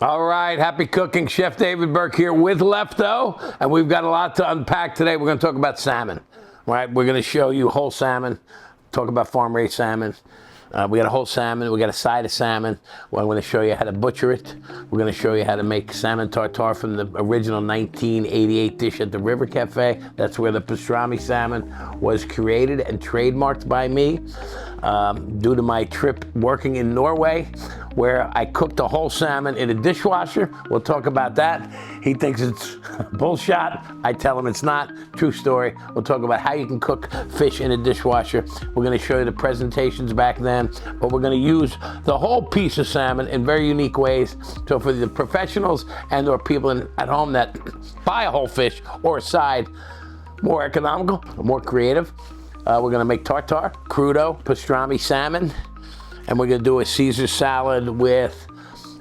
All right, happy cooking. Chef David Burke here with Lefto, and we've got a lot to unpack today. We're going to talk about salmon, right? We're going to show you whole salmon, talk about farm-raised salmon. We got a whole salmon, we got a side of salmon. Well, I'm going to show you how to butcher it. We're going to show you how to make salmon tartare from the original 1988 dish at the River Cafe. That's where the pastrami salmon was created and trademarked by me due to my trip working in Norway, where I cooked a whole salmon in a dishwasher. We'll talk about that. He thinks it's bullshit. I tell him it's not. True story. We'll talk about how you can cook fish in a dishwasher. We're going to show you the presentations back then, but we're going to use the whole piece of salmon in very unique ways. So for the professionals and or people at home that buy a whole fish or a side, more economical, more creative, we're going to make tartar, crudo, pastrami salmon, and we're going to do a Caesar salad with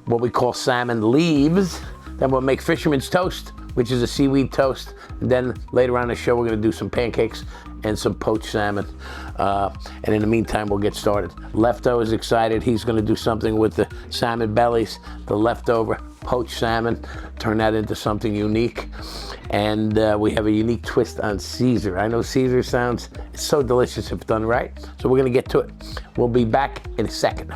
what we call salmon leaves. Then we'll make fisherman's toast, which is a seaweed toast. And then later on in the show, we're going to do some pancakes and some poached salmon. And in the meantime, we'll get started. Lefto is excited. He's going to do something with the salmon bellies, the leftover poached salmon, turn that into something unique. And we have a unique twist on Caesar. I know Caesar sounds so delicious if done right. So we're going to get to it. We'll be back in a second.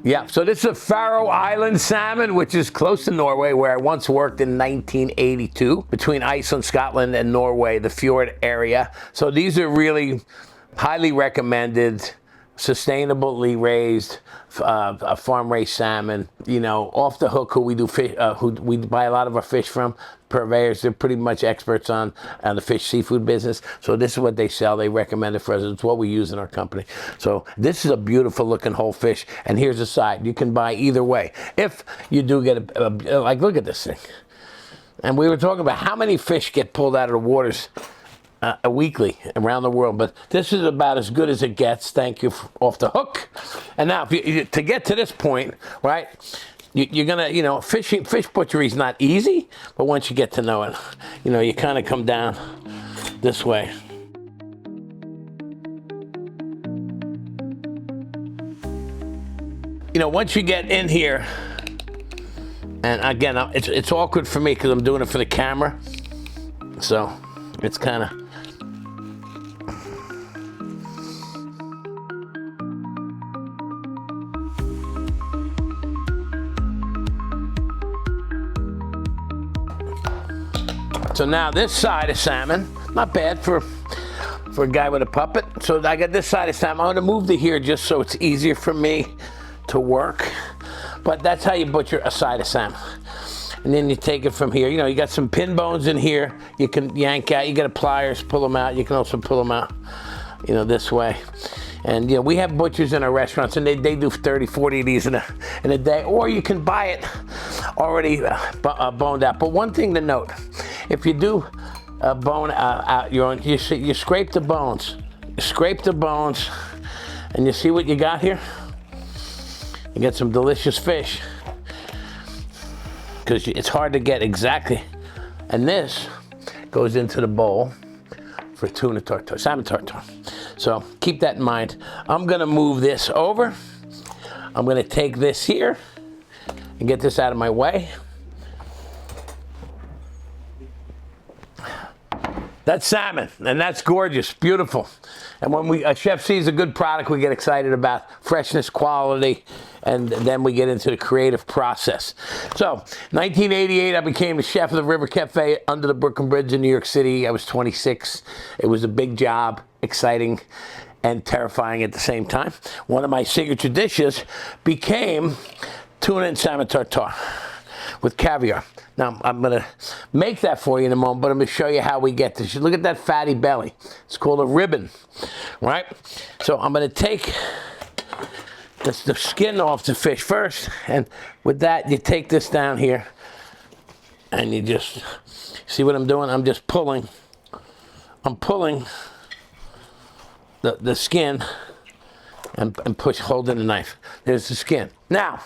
Yeah, so this is a Faroe Island salmon, which is close to Norway, where I once worked in 1982, between Iceland, Scotland, and Norway, the fjord area. So these are really highly recommended, sustainably raised, farm-raised salmon. You know, Off the Hook, who we buy a lot of our fish from, purveyors, they're pretty much experts on the fish seafood business. So this is what they sell. They recommend it for us. It's what we use in our company. So this is a beautiful looking whole fish. And here's a side. You can buy either way. If you do get like, look at this thing. And we were talking about how many fish get pulled out of the waters weekly around the world, but this is about as good as it gets. Thank you, Off the Hook. And now, to get to this point, right? You're gonna, you know, fish butchery is not easy, but once you get to know it, you know, you kind of come down this way. You know, once you get in here, and again, it's awkward for me because I'm doing it for the camera, so it's kind of. So now this side of salmon, not bad for a guy with a puppet. So I got this side of salmon. I'm going to move to here just so it's easier for me to work. But that's how you butcher a side of salmon. And then you take it from here. You know, you got some pin bones in here. You can yank out. You got a pliers, pull them out. You can also pull them out, you know, this way. And, you know, we have butchers in our restaurants, and they do 30, 40 of these in a day. Or you can buy it already boned out. But one thing to note, if you do bone out your own, you scrape the bones. You scrape the bones, and you see what you got here? You get some delicious fish. Because it's hard to get exactly. And this goes into the bowl for tuna tartare, salmon tartare. So keep that in mind. I'm gonna move this over. I'm gonna take this here and get this out of my way. That's salmon, and that's gorgeous, beautiful. And when a chef sees a good product, we get excited about freshness, quality, and then we get into the creative process. So, 1988, I became the chef of the River Cafe under the Brooklyn Bridge in New York City. I was 26. It was a big job, exciting and terrifying at the same time. One of my signature dishes became tuna and salmon tartare with caviar. Now, I'm going to make that for you in a moment, but I'm going to show you how we get this. Look at that fatty belly. It's called a ribbon, right? So I'm going to take the skin off the fish first, and with that, you take this down here, and you just, see what I'm doing? I'm just pulling. I'm pulling the skin, and push, holding the knife. There's the skin. Now,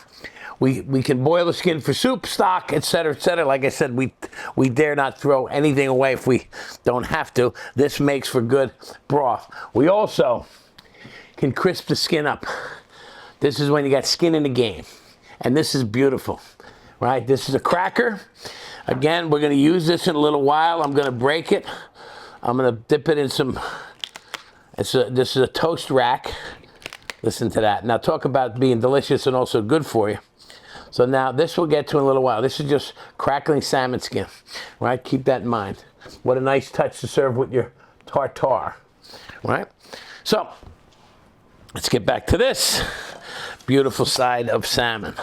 we can boil the skin for soup, stock, etc., etc. Like I said, we dare not throw anything away if we don't have to. This makes for good broth. We also can crisp the skin up. This is when you got skin in the game. And this is beautiful, right? This is a cracker. Again, we're going to use this in a little while. I'm going to break it. I'm going to dip it in some, this is a toast rack. Listen to that. Now talk about being delicious and also good for you. So now this we'll get to in a little while. This is just crackling salmon skin, right? Keep that in mind. What a nice touch to serve with your tartare, right? So let's get back to this beautiful side of salmon.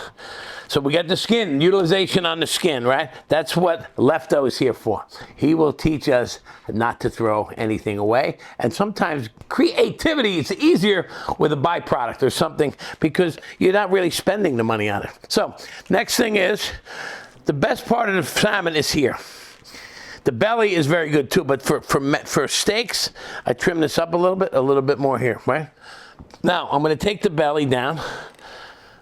So we got the skin, utilization on the skin, right? That's what Lefto is here for. He will teach us not to throw anything away. And sometimes creativity is easier with a byproduct or something because you're not really spending the money on it. So next thing is, the best part of the salmon is here. The belly is very good too, but for steaks, I trim this up a little bit more here, right? Now, I'm going to take the belly down.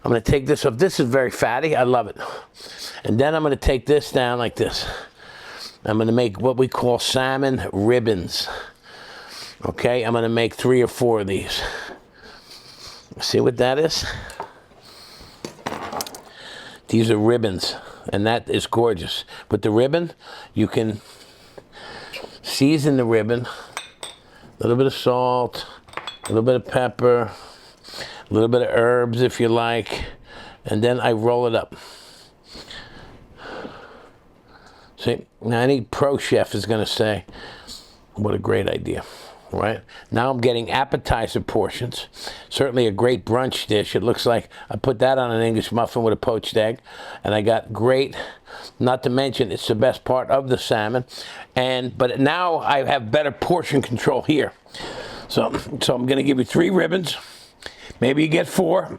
I'm going to take this off. This is very fatty. I love it. And then I'm going to take this down like this. I'm going to make what we call salmon ribbons. Okay, I'm going to make 3 or 4 of these. See what that is? These are ribbons, and that is gorgeous. With the ribbon, you can season the ribbon. A little bit of salt, a little bit of pepper, a little bit of herbs if you like, and then I roll it up. See, now any pro chef is going to say, what a great idea, right? Now I'm getting appetizer portions. Certainly a great brunch dish. It looks like I put that on an English muffin with a poached egg, and I got great, not to mention it's the best part of the salmon, but now I have better portion control here. So I'm going to give you 3 ribbons. Maybe you get 4.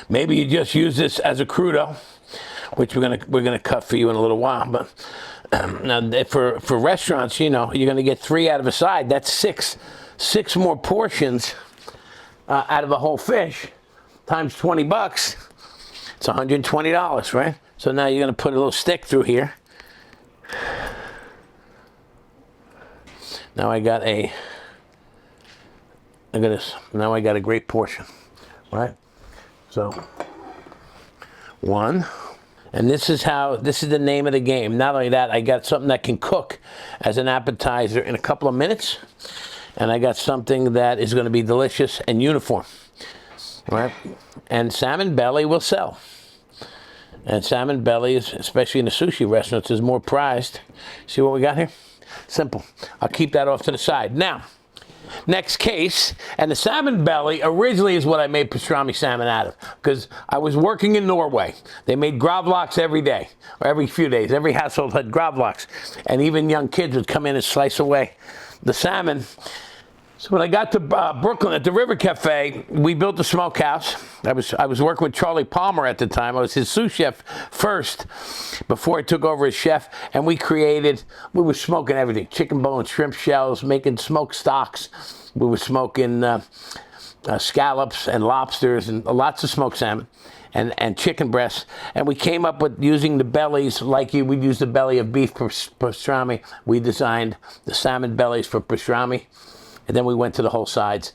Maybe you just use this as a crudo, which we're gonna cut for you in a little while. But now for restaurants, you know, you're gonna get 3 out of a side. That's 6 more portions out of a whole fish, times $20. It's $120, right? So now you're gonna put a little stick through here. Now I got a. Look at this. Now I got a great portion, right? So, 1. And this is the name of the game. Not only that, I got something that can cook as an appetizer in a couple of minutes. And I got something that is going to be delicious and uniform, right? And salmon belly will sell. And salmon belly, especially in the sushi restaurants, is more prized. See what we got here? Simple. I'll keep that off to the side. Now, next case, and the salmon belly originally is what I made pastrami salmon out of, because I was working in Norway. They made gravlax every day, or every few days. Every household had gravlax, and even young kids would come in and slice away the salmon. So when I got to Brooklyn at the River Cafe, we built a smokehouse. I was working with Charlie Palmer at the time. I was his sous chef first before I took over as chef, and we were smoking everything. Chicken bones, shrimp shells, making smoked stocks. We were smoking scallops and lobsters and lots of smoked salmon and chicken breasts. And we came up with using the bellies like you would use the belly of beef for pastrami. We designed the salmon bellies for pastrami. And then we went to the whole sides.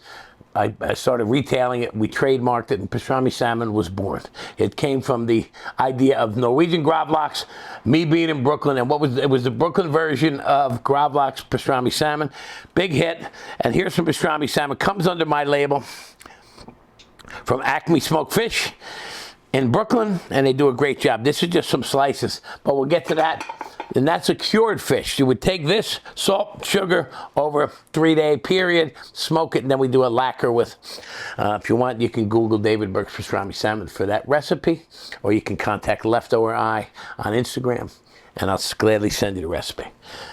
I started retailing it. We trademarked it, and pastrami salmon was born. It came from the idea of Norwegian gravlax, me being in Brooklyn, and it was the Brooklyn version of gravlax pastrami salmon. Big hit. And here's some pastrami salmon. Comes under my label from Acme Smoked Fish in Brooklyn, and they do a great job. This is just some slices, but we'll get to that. And that's a cured fish. You would take this, salt, sugar, over a 3-day period, smoke it, and then we do a lacquer with, if you want, you can Google David Burke's pastrami salmon for that recipe, or you can contact Lefto or I on Instagram, and I'll gladly send you the recipe.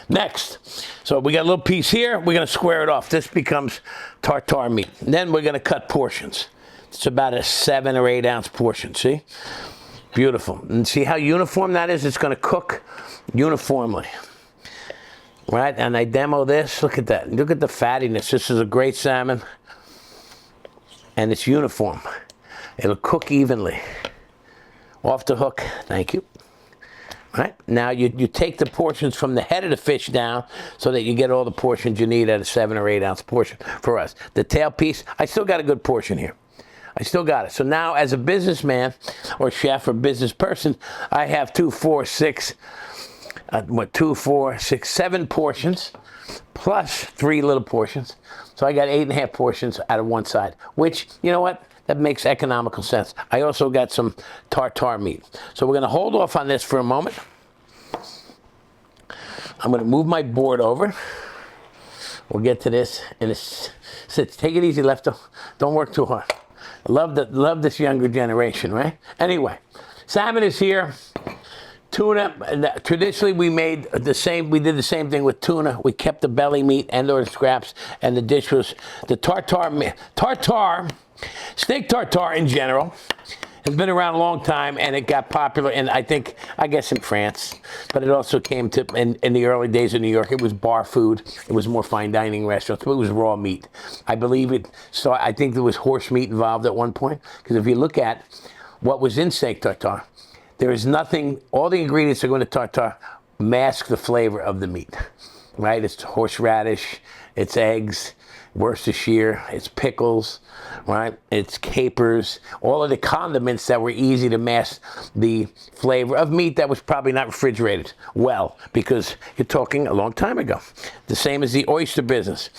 Next, so we got a little piece here. We're going to square it off. This becomes tartare meat. And then we're going to cut portions. It's about a 7 or 8 ounce portion, see? Beautiful. And see how uniform that is? It's going to cook uniformly, right? And I demo this. Look at that. Look at the fattiness. This is a great salmon. and it's uniform. It'll cook evenly. Off the hook, thank you. Right, now you take the portions from the head of the fish down so that you get all the portions you need at a 7 or 8 ounce portion for us. The tail piece, I still got a good portion here. I still got it. So now as a businessman or chef or business person, I have 2, 4, 6, 7 portions plus 3 little portions. So I got 8.5 portions out of one side, which, you know what? That makes economical sense. I also got some tartare meat. So we're gonna hold off on this for a moment. I'm gonna move my board over. We'll get to this in a sit. Take it easy, Lefto. Don't work too hard. I love this younger generation, right? Anyway, salmon is here. Tuna, traditionally we did the same thing with tuna. We kept the belly meat and or the scraps, and the dish was the tartare, steak tartare in general. Has been around a long time, and it got popular, and I guess in France, but it also came to, in the early days of New York, it was bar food. It was more fine dining restaurants, but it was raw meat. I believe it, so I think there was horse meat involved at one point, because if you look at what was in steak tartare, there is nothing, all the ingredients are going to tartare mask the flavor of the meat, right? It's horseradish, it's eggs, Worcestershire, it's pickles, right? It's capers, all of the condiments that were easy to mask the flavor of meat that was probably not refrigerated well, because you're talking a long time ago. The same as the oyster business.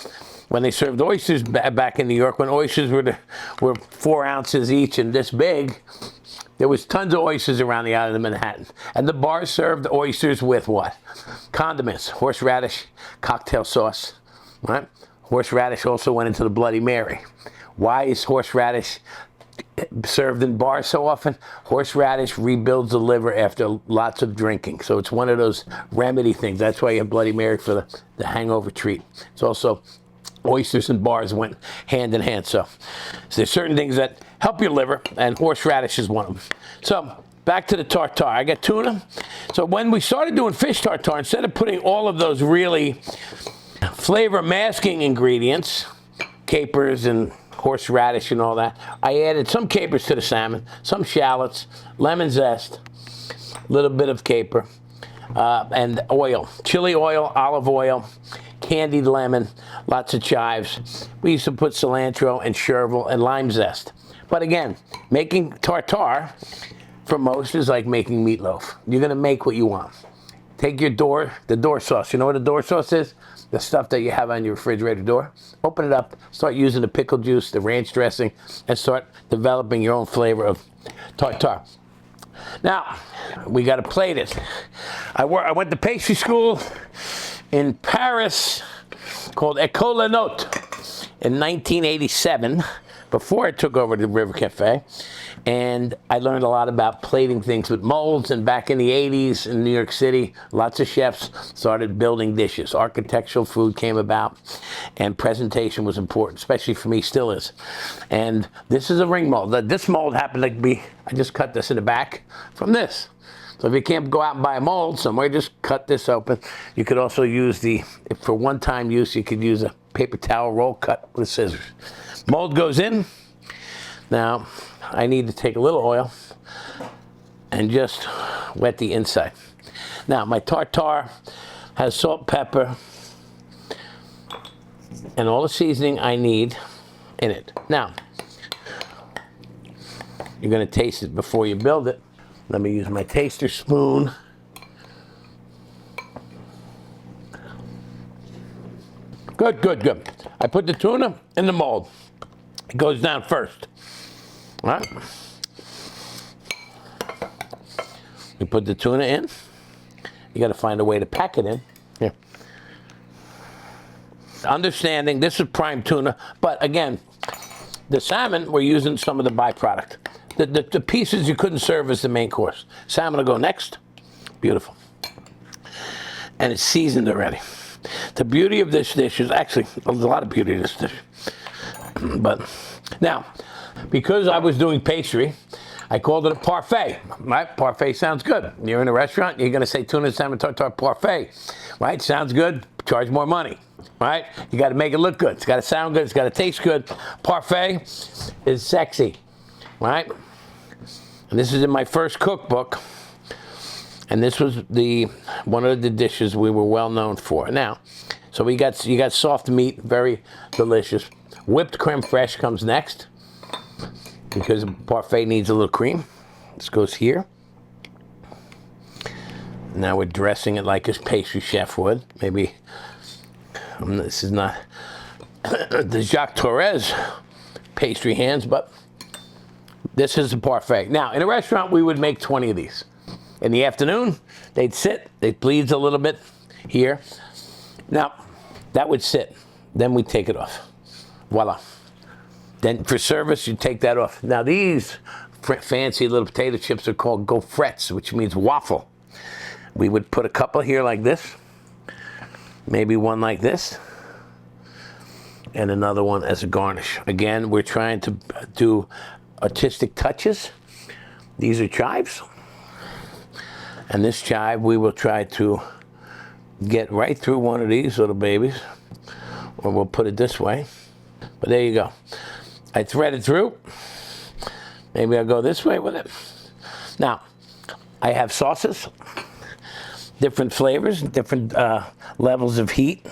When they served oysters back in New York, when oysters were 4 ounces each and this big, there was tons of oysters around the island of Manhattan. And the bars served oysters with what? Condiments, horseradish, cocktail sauce, right? Horseradish also went into the Bloody Mary. Why is horseradish served in bars so often? Horseradish rebuilds the liver after lots of drinking. So it's one of those remedy things. That's why you have Bloody Mary for the hangover treat. It's also oysters and bars went hand in hand. So there's certain things that help your liver, and horseradish is one of them. So back to the tartare. I got tuna. So when we started doing fish tartare, instead of putting all of those really flavor masking ingredients, capers and horseradish and all that, I added some capers to the salmon, some shallots, lemon zest, a little bit of caper, and oil, chili oil, olive oil, candied lemon, lots of chives. We used to put cilantro and chervil and lime zest. But again, making tartare for most is like making meatloaf. You're gonna make what you want. Take the door sauce. You know what a door sauce is? The stuff that you have on your refrigerator door. Open it up, start using the pickle juice, the ranch dressing, and start developing your own flavor of tartare. Now, we gotta plate it. I went to pastry school in Paris called École Note in 1987, before I took over the River Cafe, and I learned a lot about plating things with molds. And back in the 80s in New York City, lots of chefs started building dishes. Architectural food came about, and presentation was important, especially for me, still is. And this is a ring mold. This mold happened to be, I just cut this in the back from this. So if you can't go out and buy a mold somewhere, just cut this open. You could also use for one-time use, you could use a paper towel roll cut with scissors. Mold goes in. Now, I need to take a little oil and just wet the inside. Now, my tartare has salt, pepper, and all the seasoning I need in it. Now, you're gonna taste it before you build it. Let me use my taster spoon. Good, good, good. I put the tuna in the mold. It goes down first. All right. You put the tuna in. You got to find a way to pack it in. Here. Understanding this is prime tuna, but again, the salmon, we're using some of the byproduct. The pieces you couldn't serve as the main course. Salmon will go next. Beautiful. And it's seasoned already. The beauty of this dish is actually, there's a lot of beauty in this dish. But now, because I was doing pastry, I called it a parfait, right? Parfait sounds good. You're in a restaurant, you're gonna say tuna salmon tartare parfait, right? Sounds good, charge more money. right? You got to make it look good. It's got to sound good. It's got to taste good. Parfait is sexy, right? And this is in my first cookbook. And this was one of the dishes we were well known for. Now, so you got soft meat, very delicious. Whipped creme fraiche comes next because parfait needs a little cream. This goes here. Now we're dressing it like a pastry chef would. Maybe this is not the Jacques Torres pastry hands, but this is a parfait. Now, in a restaurant, we would make 20 of these. In the afternoon, they'd sit, they'd bleed a little bit here. Now, that would sit. Then we'd take it off. Voila. Then for service, you take that off. Now, these fancy little potato chips are called gaufrettes, which means waffle. We would put a couple here like this, maybe one like this, and another one as a garnish. Again, we're trying to do artistic touches. These are chives. And this chive, we will try to get right through one of these little babies, or we'll put it this way. But there you go. I thread it through. Maybe I'll go this way with it. Now, I have sauces, different flavors, different levels of heat.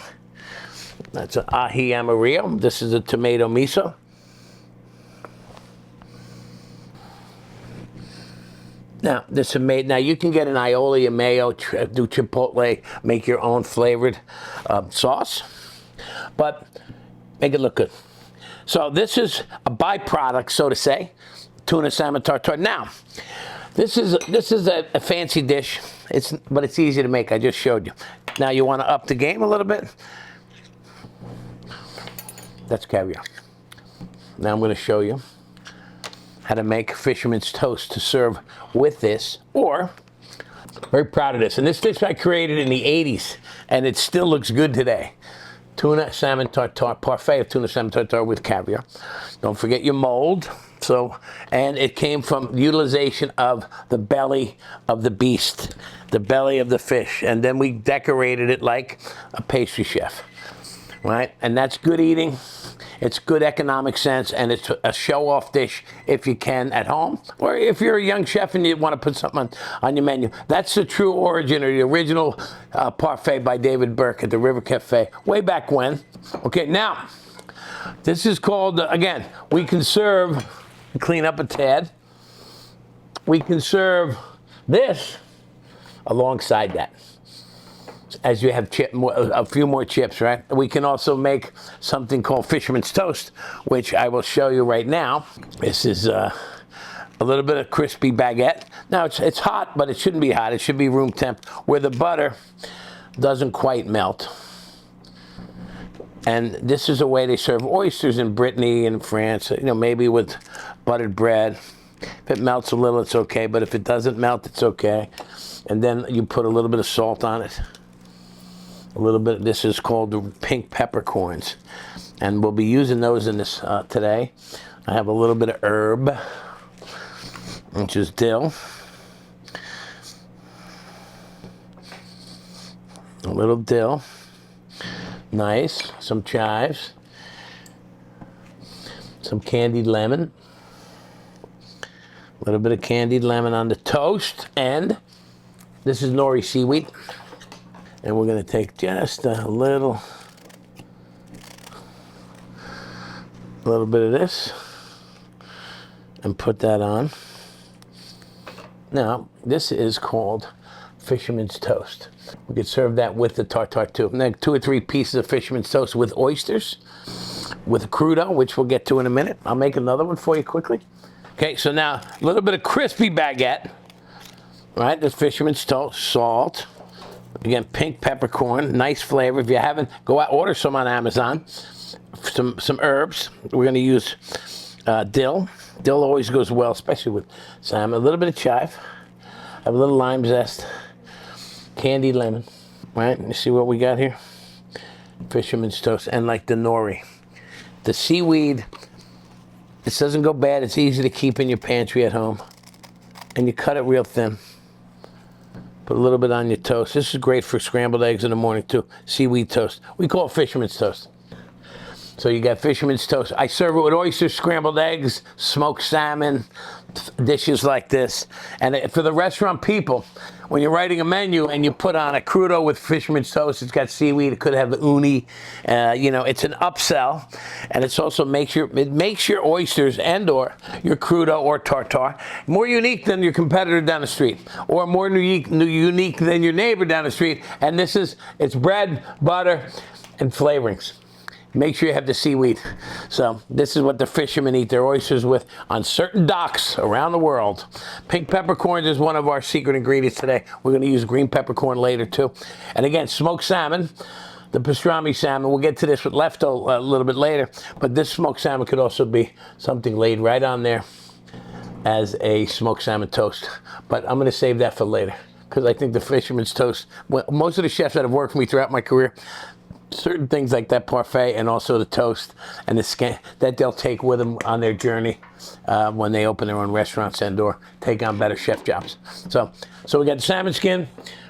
That's an ají amarillo. This is a tomato miso. Now, this is made. Now, you can get an aioli, a mayo, do chipotle, make your own flavored sauce, but make it look good. So this is a byproduct, so to say, tuna salmon tartare. Now, this is a fancy dish, but it's easy to make. I just showed you. Now, you want to up the game a little bit. That's caviar. Now, I'm going to show you how to make fisherman's toast to serve with this, or very proud of this. And this dish I created in the 80s, and it still looks good today. Tuna salmon tartare, parfait of tuna salmon tartare with caviar. Don't forget your mold. And it came from utilization of the belly of the beast, the belly of the fish, and then we decorated it like a pastry chef, right? And that's good eating. It's good economic sense, and it's a show-off dish if you can at home, or if you're a young chef and you want to put something on your menu. That's the true origin, or the original parfait by David Burke at the River Cafe, way back when. Okay, now, this is called, again, we can serve, clean up a tad. We can serve this alongside that, as you have a few more chips, right? We can also make something called fisherman's toast, which I will show you right now. This is a little bit of crispy baguette. Now, it's hot, but it shouldn't be hot. It should be room temp, where the butter doesn't quite melt. And this is a way they serve oysters in Brittany and France, you know, maybe with buttered bread. If it melts a little, it's okay, but if it doesn't melt, it's okay. And then you put a little bit of salt on it. A little bit, this is called the pink peppercorns. And we'll be using those in this today. I have a little bit of herb, which is dill. A little dill. Nice. Some chives. Some candied lemon. A little bit of candied lemon on the toast. And this is nori seaweed. And we're going to take just a little bit of this and put that on. Now, this is called fisherman's toast. We could serve that with the tartare too. And then 2 or 3 pieces of fisherman's toast with oysters, with crudo, which we'll get to in a minute. I'll make another one for you quickly. Okay, so now a little bit of crispy baguette, right? This fisherman's toast, salt. Again, pink peppercorn, nice flavor. If you haven't, go out, order some on Amazon. Some herbs. We're going to use dill. Dill always goes well, especially with salmon. A little bit of chive. Have a little lime zest. Candied lemon. Right? You see what we got here? Fisherman's toast. And like the nori. The seaweed, this doesn't go bad. It's easy to keep in your pantry at home. And you cut it real thin. Put a little bit on your toast. This is great for scrambled eggs in the morning too. Seaweed toast. We call it fisherman's toast. So you got fisherman's toast. I serve it with oysters, scrambled eggs, smoked salmon, dishes like this. And for the restaurant people, when you're writing a menu and you put on a crudo with fisherman's toast, it's got seaweed, it could have uni, you know, it's an upsell. And it's also it makes your oysters and or your crudo or tartar more unique than your competitor down the street, or more unique than your neighbor down the street. And it's bread, butter, and flavorings. Make sure you have the seaweed. So this is what the fishermen eat their oysters with on certain docks around the world. Pink peppercorns is one of our secret ingredients today. We're going to use green peppercorn later too. And again, smoked salmon, the pastrami salmon. We'll get to this with lefto a little bit later. But this smoked salmon could also be something laid right on there as a smoked salmon toast. But I'm going to save that for later, because I think the fisherman's toast, most of the chefs that have worked for me throughout my career, certain things like that parfait and also the toast and the skin that they'll take with them on their journey when they open their own restaurants and or take on better chef jobs. So we got the salmon skin,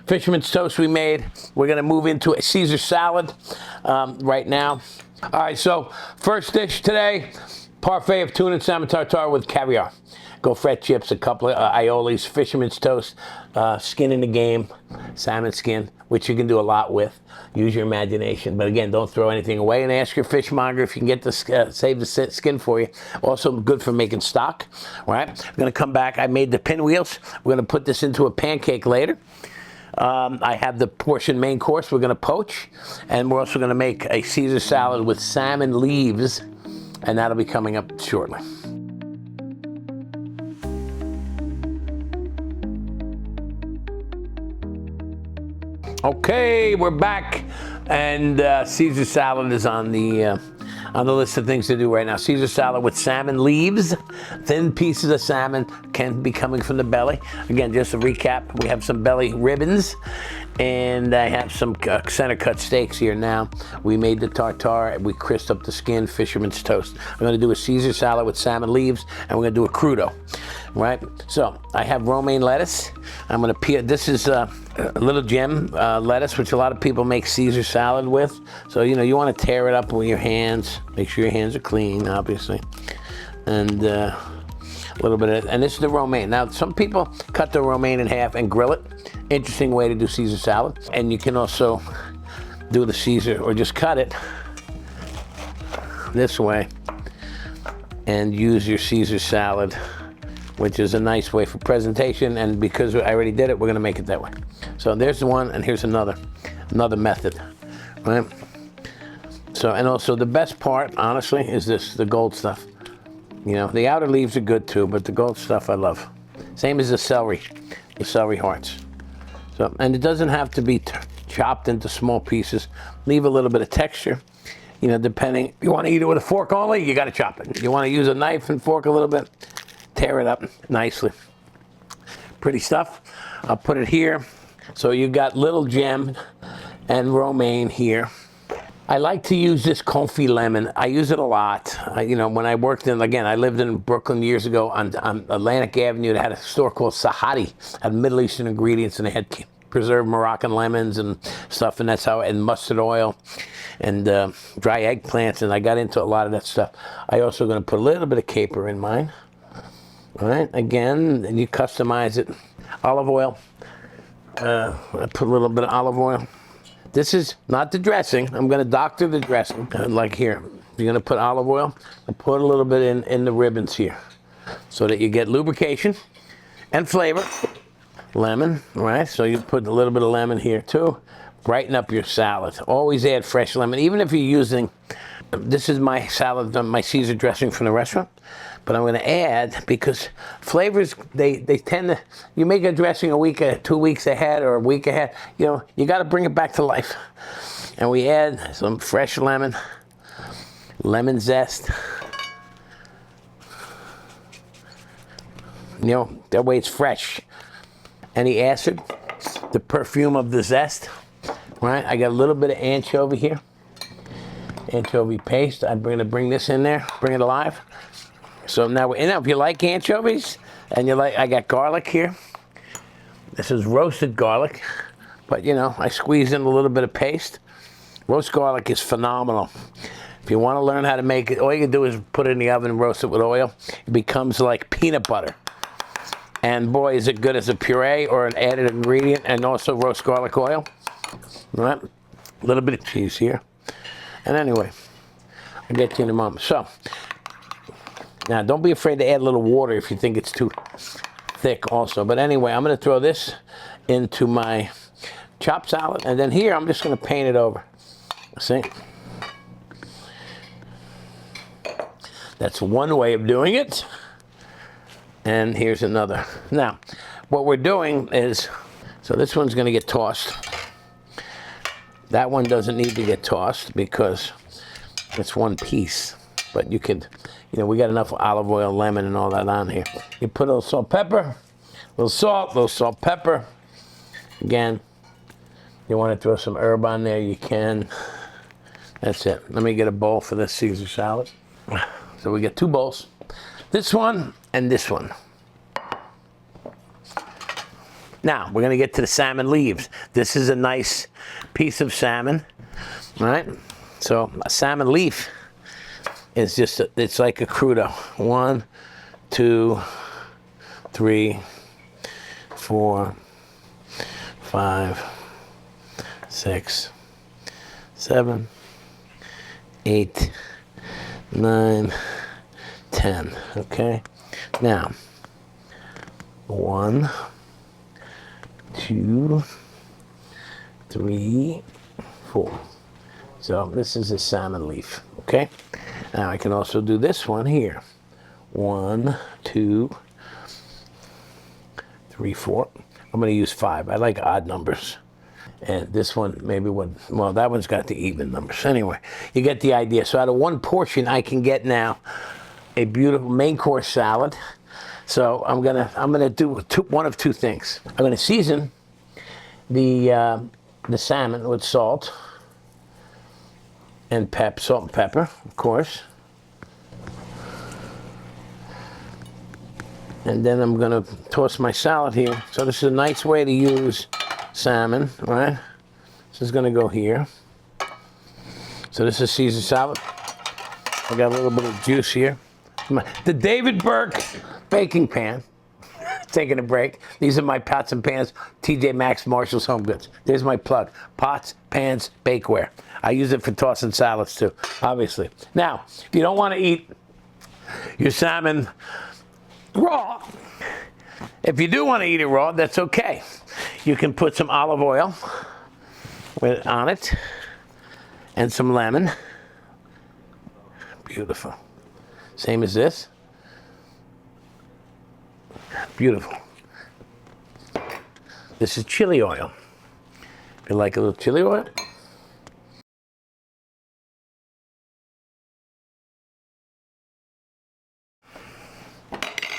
fisherman's toast we made. We're gonna move into a Caesar salad right now. All right, so first dish today, parfait of tuna and salmon tartare with caviar. Gaufrette chips, a couple of aiolis, fisherman's toast, skin in the game, salmon skin, which you can do a lot with. Use your imagination, but again, don't throw anything away, and ask your fishmonger if you can get the save the skin for you. Also good for making stock. All right, I'm gonna come back. I made the pinwheels. We're gonna put this into a pancake later. I have the portion main course we're gonna poach, and we're also gonna make a Caesar salad with salmon leaves, and that'll be coming up shortly. Okay, we're back, and Caesar salad is on the list of things to do right now. Caesar salad with salmon leaves, thin pieces of salmon can be coming from the belly. Again, just a recap, we have some belly ribbons, and I have some center cut steaks here now. We made the tartare, we crisped up the skin, fisherman's toast. I'm gonna do a Caesar salad with salmon leaves, and we're gonna do a crudo. Right, so I have romaine lettuce. I'm gonna peel. This is a little gem lettuce, which a lot of people make Caesar salad with. So you know you want to tear it up with your hands. Make sure your hands are clean, obviously, and a little bit of. And this is the romaine. Now some people cut the romaine in half and grill it. Interesting way to do Caesar salad. And you can also do the Caesar or just cut it this way and use your Caesar salad, which is a nice way for presentation, and because I already did it, we're gonna make it that way. So there's the one, and here's another method, right? So, and also the best part, honestly, is this, the gold stuff. You know, the outer leaves are good too, but the gold stuff I love. Same as the celery hearts. So, and it doesn't have to be chopped into small pieces. Leave a little bit of texture. You know, depending, if you wanna eat it with a fork only, you gotta chop it. If you wanna use a knife and fork a little bit, tear it up nicely. Pretty stuff. I'll put it here. So you got little gem and romaine here. I like to use this confit lemon. I use it a lot. You know, when I worked in, again, I lived in Brooklyn years ago on Atlantic Avenue. They had a store called Sahadi, had Middle Eastern ingredients, and they had preserved Moroccan lemons and stuff, and that's how, and mustard oil and dry eggplants, and I got into a lot of that stuff. I also going to put a little bit of caper in mine. All right, again, and you customize it. Olive oil. I put a little bit of olive oil. This is not the dressing. I'm going to doctor the dressing. Like here, you're going to put olive oil and put a little bit in the ribbons here, so that you get lubrication and flavor. Lemon, all right? So you put a little bit of lemon here too. Brighten up your salad. Always add fresh lemon, even if you're using. This is my salad, my Caesar dressing from the restaurant. But I'm going to add, because flavors, they tend to, you make a dressing a week, 2 weeks ahead or a week ahead, you know, you got to bring it back to life. And we add some fresh lemon zest. You know, that way it's fresh. Any acid, the perfume of the zest, right? I got a little bit of anchovy here. Anchovy paste. I'm going to bring this in there, bring it alive. So now, if you like anchovies, and you like, I got garlic here. This is roasted garlic, but you know, I squeeze in a little bit of paste. Roast garlic is phenomenal. If you want to learn how to make it, all you can do is put it in the oven and roast it with oil. It becomes like peanut butter. And boy, is it good as a puree or an added ingredient, and also roast garlic oil. All right, a little bit of cheese here. And anyway, I'll get to you in a moment. So, now don't be afraid to add a little water if you think it's too thick also. But anyway, I'm going to throw this into my chopped salad, and then here I'm just going to paint it over. See? That's one way of doing it. And here's another. Now, what we're doing is, so this one's going to get tossed. That one doesn't need to get tossed because it's one piece. But you could, you know, we got enough olive oil, lemon, and all that on here. You put a little salt, pepper, a little salt, pepper. Again, you want to throw some herb on there, you can. That's it. Let me get a bowl for this Caesar salad. So we get two bowls. This one and this one. Now, we're going to get to the salmon leaves. This is a nice piece of salmon, right? So a salmon leaf is just, it's like a crudo. 1, 2, 3, 4, 5, 6, 7, 8, 9, 10. Okay. Now, 1, 2, 3, 4. So this is a salmon leaf. Okay. Now I can also do this one here. 1, 2, 3, 4. I'm going to use 5. I like odd numbers. And this one maybe would, well, that one's got the even numbers. Anyway, you get the idea. So out of one portion, I can get now a beautiful main course salad. So I'm gonna do one of two things. I'm gonna season the salmon with salt and salt and pepper, of course. And then I'm gonna toss my salad here. So this is a nice way to use salmon, right? This is gonna go here. So this is Caesar salad. I got a little bit of juice here. The David Burke baking pan. Taking a break. These are my pots and pans. TJ Maxx, Marshall's Home Goods. There's my plug. Pots, pans, bakeware. I use it for tossing salads too, obviously. Now, if you don't want to eat your salmon raw, if you do want to eat it raw, that's okay. You can put some olive oil on it and some lemon. Beautiful. Same as this. Beautiful. This is chili oil. If you like a little chili oil.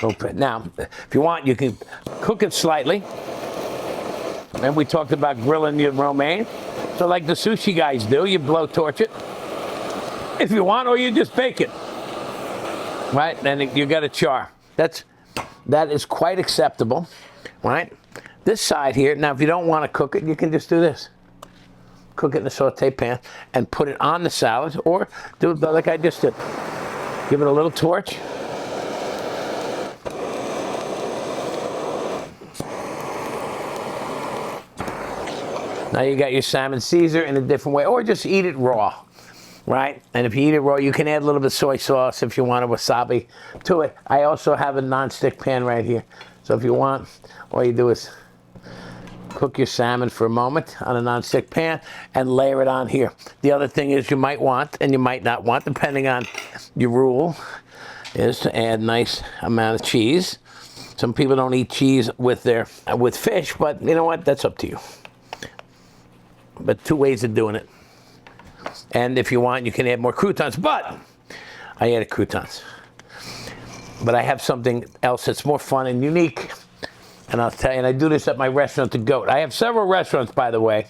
Open. Now, if you want, you can cook it slightly. And we talked about grilling your romaine. So like the sushi guys do, you blowtorch it. If you want, or you just bake it. Right? Then you got a char. That is quite acceptable. Right? This side here, now if you don't want to cook it, you can just do this. Cook it in a saute pan and put it on the salad, or do it like I just did. Give it a little torch. Now you got your salmon Caesar in a different way, or just eat it raw, right? And if you eat it raw, you can add a little bit of soy sauce if you want a wasabi to it. I also have a non-stick pan right here. So if you want, all you do is cook your salmon for a moment on a non-stick pan and layer it on here. The other thing is you might want, and you might not want, depending on your rule, is to add a nice amount of cheese. Some people don't eat cheese with fish, but you know what? That's up to you. But two ways of doing it. And if you want, you can add more croutons, but I added croutons. But I have something else that's more fun and unique. And I'll tell you, and I do this at my restaurant, The Goat. I have several restaurants, by the way.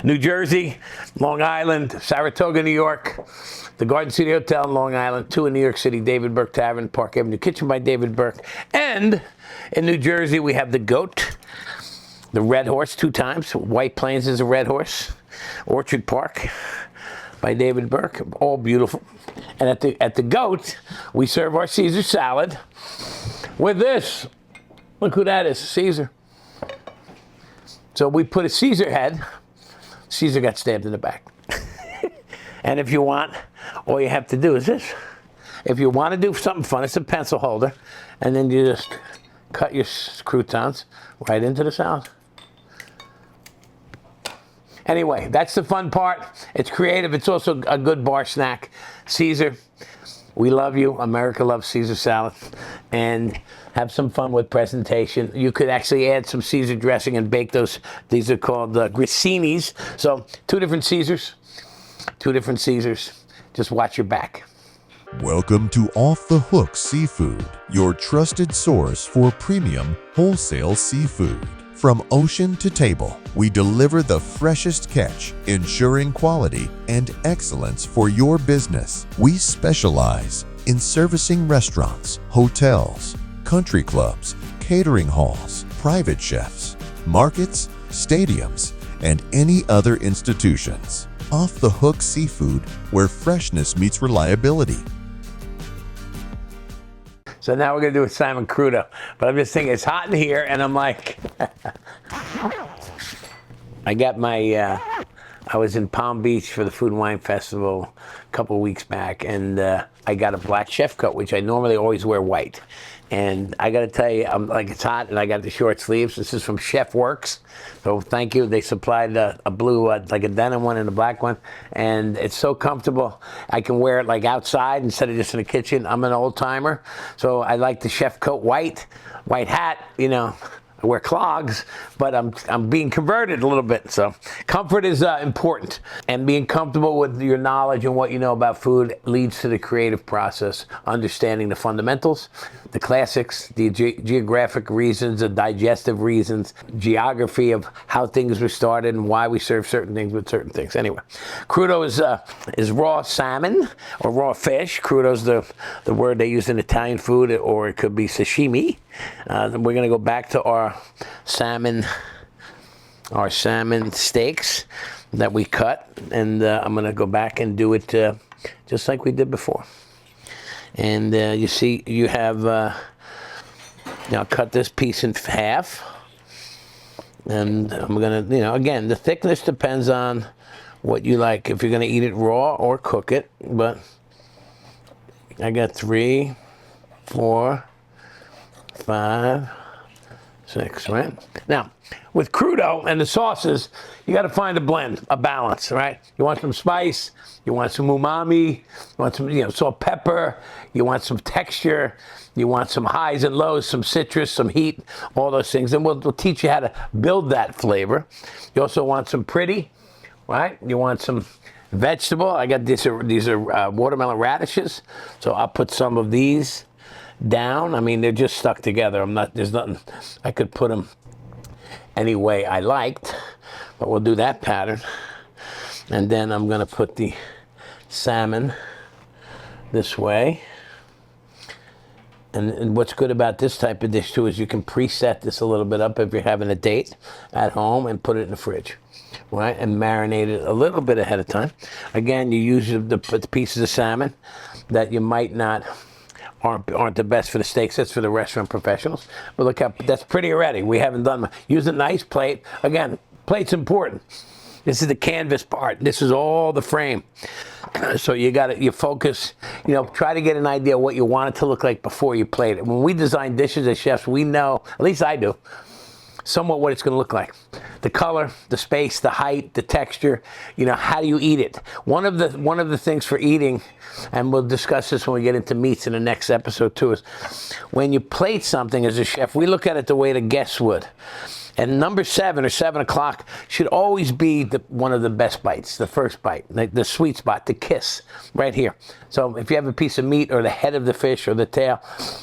New Jersey, Long Island, Saratoga, New York, the Garden City Hotel in Long Island, 2 in New York City, David Burke Tavern, Park Avenue Kitchen by David Burke. And in New Jersey, we have The Goat The Red Horse 2 times. White Plains is a Red Horse. Orchard Park by David Burke, all beautiful. And at the Goat, we serve our Caesar salad with this. Look who that is, Caesar. So we put a Caesar head. Caesar got stabbed in the back. And if you want, all you have to do is this. If you want to do something fun, it's a pencil holder, and then you just cut your croutons right into the salad. Anyway, that's the fun part. It's creative. It's also a good bar snack. Caesar, we love you. America loves Caesar salad. And have some fun with presentation. You could actually add some Caesar dressing and bake those. These are called grissini's. So 2 different Caesars. 2 different Caesars. Just watch your back. Welcome to Off the Hook Seafood, your trusted source for premium wholesale seafood. From ocean to table, we deliver the freshest catch, ensuring quality and excellence for your business. We specialize in servicing restaurants, hotels, country clubs, catering halls, private chefs, markets, stadiums, and any other institutions. Off the Hook Seafood, where freshness meets reliability. So now we're going to do a salmon crudo. But I'm just thinking, it's hot in here, and I'm like, I got my, I was in Palm Beach for the Food and Wine Festival a couple of weeks back, and I got a black chef coat, which I normally always wear white. And I got to tell you, I'm like, it's hot, and I got the short sleeves. This is from Chef Works. So thank you. They supplied a blue, like a denim one and a black one. And it's so comfortable. I can wear it like outside instead of just in the kitchen. I'm an old timer. So I like the chef coat white hat, you know. I wear clogs, but I'm being converted a little bit. So comfort is important, and being comfortable with your knowledge and what you know about food leads to the creative process, understanding the fundamentals, the classics, the geographic reasons, the digestive reasons, geography of how things were started and why we serve certain things with certain things. Anyway, crudo is raw salmon or raw fish. Crudo is the word they use in Italian food, or it could be sashimi. We're going to go back to our salmon steaks that we cut, and I'm going to go back and do it just like we did before. And you see, you have now cut this piece in half, and I'm going to, you know, again, the thickness depends on what you like, if you're going to eat it raw or cook it. But I got 3, 4, 5, 6, right? Now, with crudo and the sauces, you got to find a blend, a balance, right? You want some spice, you want some umami, you want some, you know, salt, pepper, you want some texture, you want some highs and lows, some citrus, some heat, all those things. And we'll teach you how to build that flavor. You also want some pretty, right? You want some vegetable. I got these are watermelon radishes, so I'll put some of these down. I mean, they're just stuck together. There's nothing, I could put them any way I liked, but we'll do that pattern. And then I'm going to put the salmon this way. And what's good about this type of dish too is you can preset this a little bit up if you're having a date at home and put it in the fridge, right? And marinate it a little bit ahead of time. Again, you use the pieces of salmon that you might not aren't the best for the steaks. That's for the restaurant professionals. But look how that's pretty already. We haven't done much. Use a nice plate. Again, plate's important. This is the canvas part. This is all the frame. So you focus, you know, try to get an idea of what you want it to look like before you plate it. When we design dishes as chefs, we know, at least I do, somewhat what it's going to look like. The color, the space, the height, the texture, you know, how do you eat it? One of the things for eating, and we'll discuss this when we get into meats in the next episode too, is when you plate something as a chef, we look at it the way the guests would. And number 7 or 7 o'clock should always be one of the best bites, the first bite, the sweet spot, the kiss, right here. So if you have a piece of meat or the head of the fish or the tail,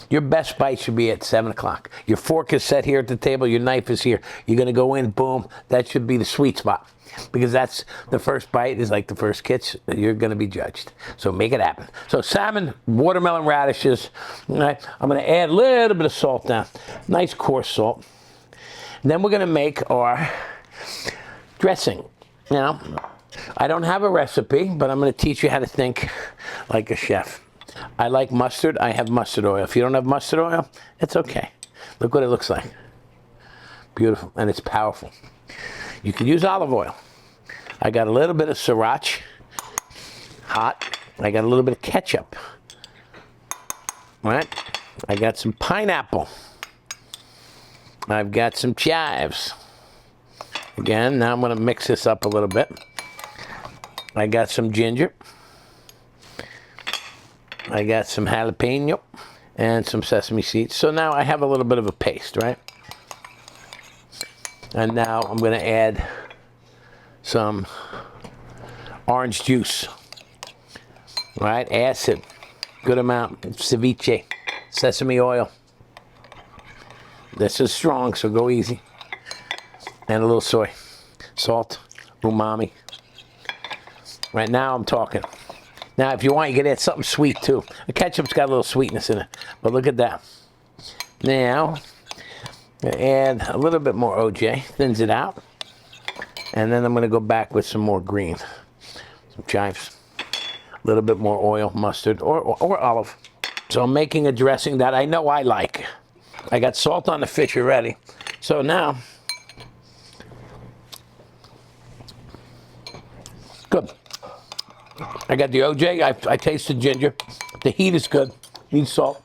your best bite should be at 7 o'clock. Your fork is set here at the table, your knife is here. You're going to go in, boom, that should be the sweet spot. Because that's the first bite is like the first kiss, you're going to be judged. So make it happen. So salmon, watermelon radishes, right? I'm going to add a little bit of salt now, nice coarse salt. And then we're gonna make our dressing. Now, I don't have a recipe, but I'm gonna teach you how to think like a chef. I like mustard, I have mustard oil. If you don't have mustard oil, it's okay. Look what it looks like. Beautiful, and it's powerful. You can use olive oil. I got a little bit of sriracha, hot. I got a little bit of ketchup. All right, I got some pineapple. I've got some chives. Again, now I'm gonna mix this up a little bit. I got some ginger. I got some jalapeno and some sesame seeds. So now I have a little bit of a paste, right? And now I'm gonna add some orange juice, right? Acid, good amount, ceviche, sesame oil. This is strong, so go easy. And a little soy, salt, umami. Right now I'm talking. Now if you want, you can add something sweet too. The ketchup's got a little sweetness in it, but look at that. Now, I'm gonna add a little bit more OJ, thins it out. And then I'm gonna go back with some more green. Some chives, a little bit more oil, mustard, or olive. So I'm making a dressing that I know I like. I got salt on the fish already. So now, good. I got the OJ, I tasted ginger. The heat is good, need salt.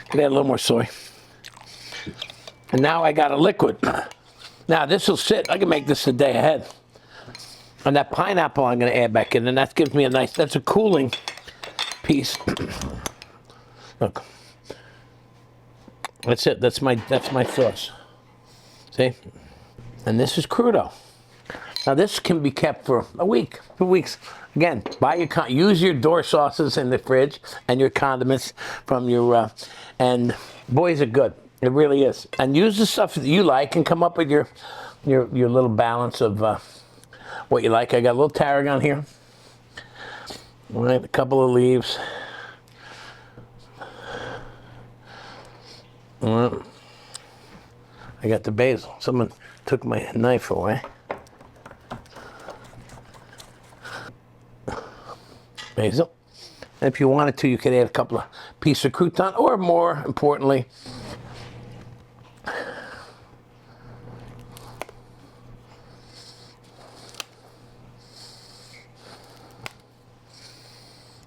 Could add a little more soy. And now I got a liquid. Now this will sit, I can make this a day ahead. And that pineapple I'm gonna add back in, and that gives me a nice, that's a cooling piece. Look, that's it, that's my sauce. See? And this is crudo. Now this can be kept for a week, 2 weeks. Again, use your door sauces in the fridge and your condiments from your, and boy is it good. It really is. And use the stuff that you like and come up with your little balance of what you like. I got a little tarragon here. All right, a couple of leaves. All right. I got the basil. Someone took my knife away. Basil. And if you wanted to, you could add a couple of pieces of crouton, or more importantly,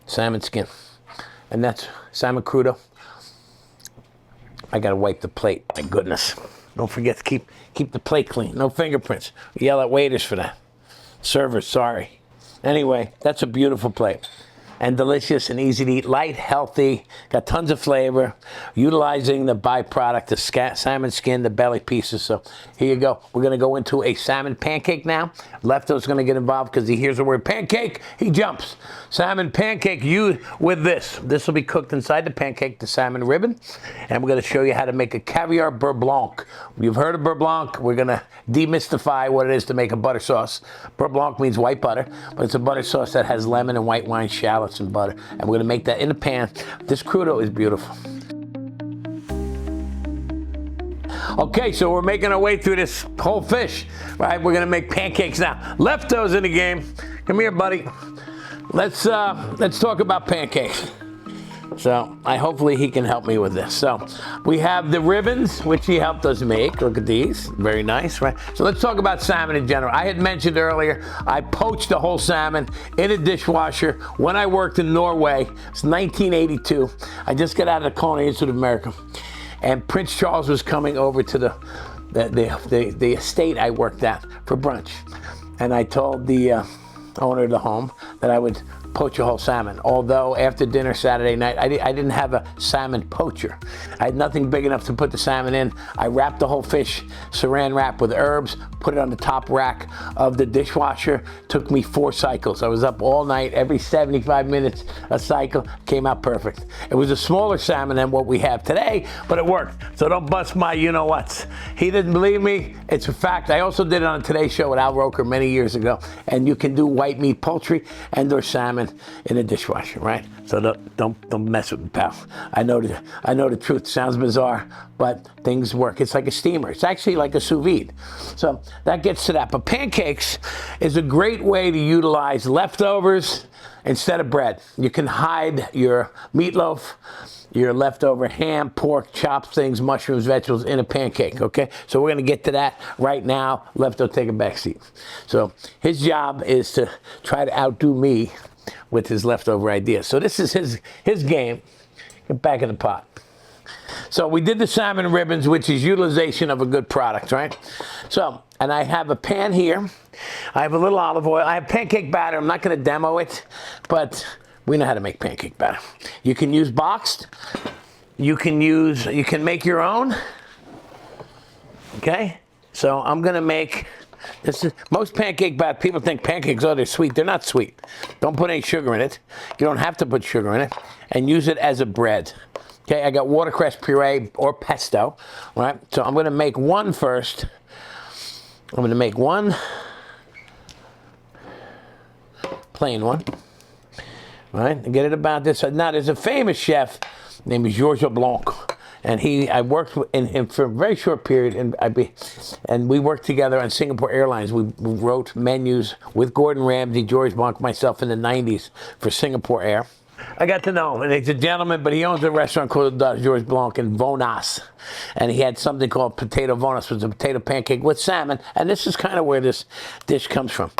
salmon skin. And that's salmon crudo. I gotta wipe the plate, my goodness. Don't forget to keep the plate clean, no fingerprints. We yell at waiters for that. Servers, sorry. Anyway, that's a beautiful plate. And delicious and easy to eat, light, healthy, got tons of flavor, utilizing the byproduct, the salmon skin, the belly pieces. So here you go. We're gonna go into a salmon pancake now. Lefto's gonna get involved because he hears the word pancake, he jumps. Salmon pancake, with this. This will be cooked inside the pancake, the salmon ribbon. And we're gonna show you how to make a caviar beurre blanc. You've heard of beurre blanc. We're gonna demystify what it is to make a butter sauce. Beurre blanc means white butter, but it's a butter sauce that has lemon and white wine, shallots, and butter, and we're gonna make that in the pan. This crudo is beautiful. Okay, so we're making our way through this whole fish, right? We're gonna make pancakes now. Lefto's in the game. Come here, buddy. Let's talk about pancakes. So hopefully he can help me with this. So we have the ribbons, which he helped us make. Look at these, very nice, right? So let's talk about salmon in general. I had mentioned earlier, I poached the whole salmon in a dishwasher when I worked in Norway. It's 1982. I just got out of the Culinary Institute of America. And Prince Charles was coming over to the estate I worked at for brunch. And I told the owner of the home that I would poach a whole salmon. Although after dinner Saturday night, I didn't have a salmon poacher. I had nothing big enough to put the salmon in. I wrapped the whole fish, saran wrap with herbs, put it on the top rack of the dishwasher. Took me 4 cycles. I was up all night, every 75 minutes a cycle. Came out perfect. It was a smaller salmon than what we have today, but it worked. So don't bust my you-know-whats. He didn't believe me. It's a fact. I also did it on a Today Show with Al Roker many years ago. And you can do white meat poultry and or salmon salmon in a dishwasher, right? So don't mess with me, pal. I know the truth sounds bizarre, but things work. It's like a steamer. It's actually like a sous vide. So that gets to that. But pancakes is a great way to utilize leftovers instead of bread. You can hide your meatloaf, your leftover ham, pork, chopped things, mushrooms, vegetables in a pancake, okay? So we're gonna get to that right now. Lefto, take a back seat. So his job is to try to outdo me with his leftover ideas. So this is his game. Get back in the pot. So we did the salmon ribbons, which is utilization of a good product, right? So, and I have a pan here. I have a little olive oil. I have pancake batter. I'm not gonna demo it, but we know how to make pancake batter. You can use boxed. You can make your own. Okay? So I'm gonna make this. Most pancake batter, people think pancakes, oh, they're sweet. They're not sweet. Don't put any sugar in it. You don't have to put sugar in it. And use it as a bread. Okay, I got watercress puree or pesto, right? So I'm gonna make one first. I'm gonna make one plain one. Right, and get it about this. Now, there's a famous chef named Georges Blanc, and I worked in him for a very short period, and we worked together on Singapore Airlines. We wrote menus with Gordon Ramsay, Georges Blanc, myself in the 90s for Singapore Air. I got to know him, and he's a gentleman, but he owns a restaurant called Georges Blanc in Vonas, and he had something called potato Vonas, which was a potato pancake with salmon, and this is kind of where this dish comes from.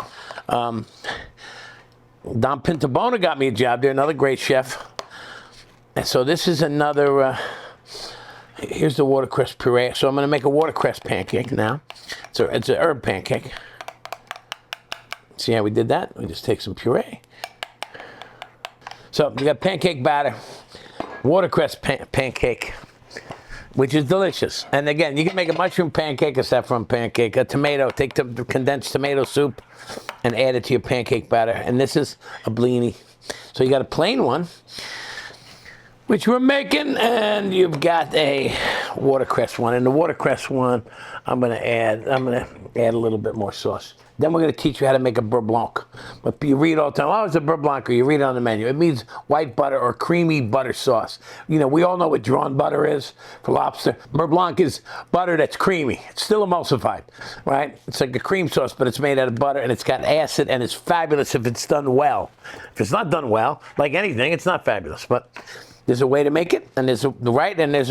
Don Pintabona got me a job there, another great chef. And so this is another, here's the watercress puree. So I'm gonna make a watercress pancake now. It's an herb pancake. See how we did that? We just take some puree. So you got pancake batter, watercress pancake, which is delicious. And again, you can make a mushroom pancake, a saffron pancake, a tomato, take the condensed tomato soup and add it to your pancake batter. And this is a blini. So you got a plain one, which we're making, and you've got a watercress one. And the watercress one, I'm gonna add a little bit more sauce. Then we're gonna teach you how to make a beurre blanc. But you read all the time, oh, it's a beurre blanc, or you read it on the menu. It means white butter or creamy butter sauce. You know, we all know what drawn butter is for lobster. Beurre blanc is butter that's creamy. It's still emulsified, right? It's like a cream sauce, but it's made out of butter, and it's got acid, and it's fabulous if it's done well. If it's not done well, like anything, it's not fabulous. But there's a way to make it, and there's a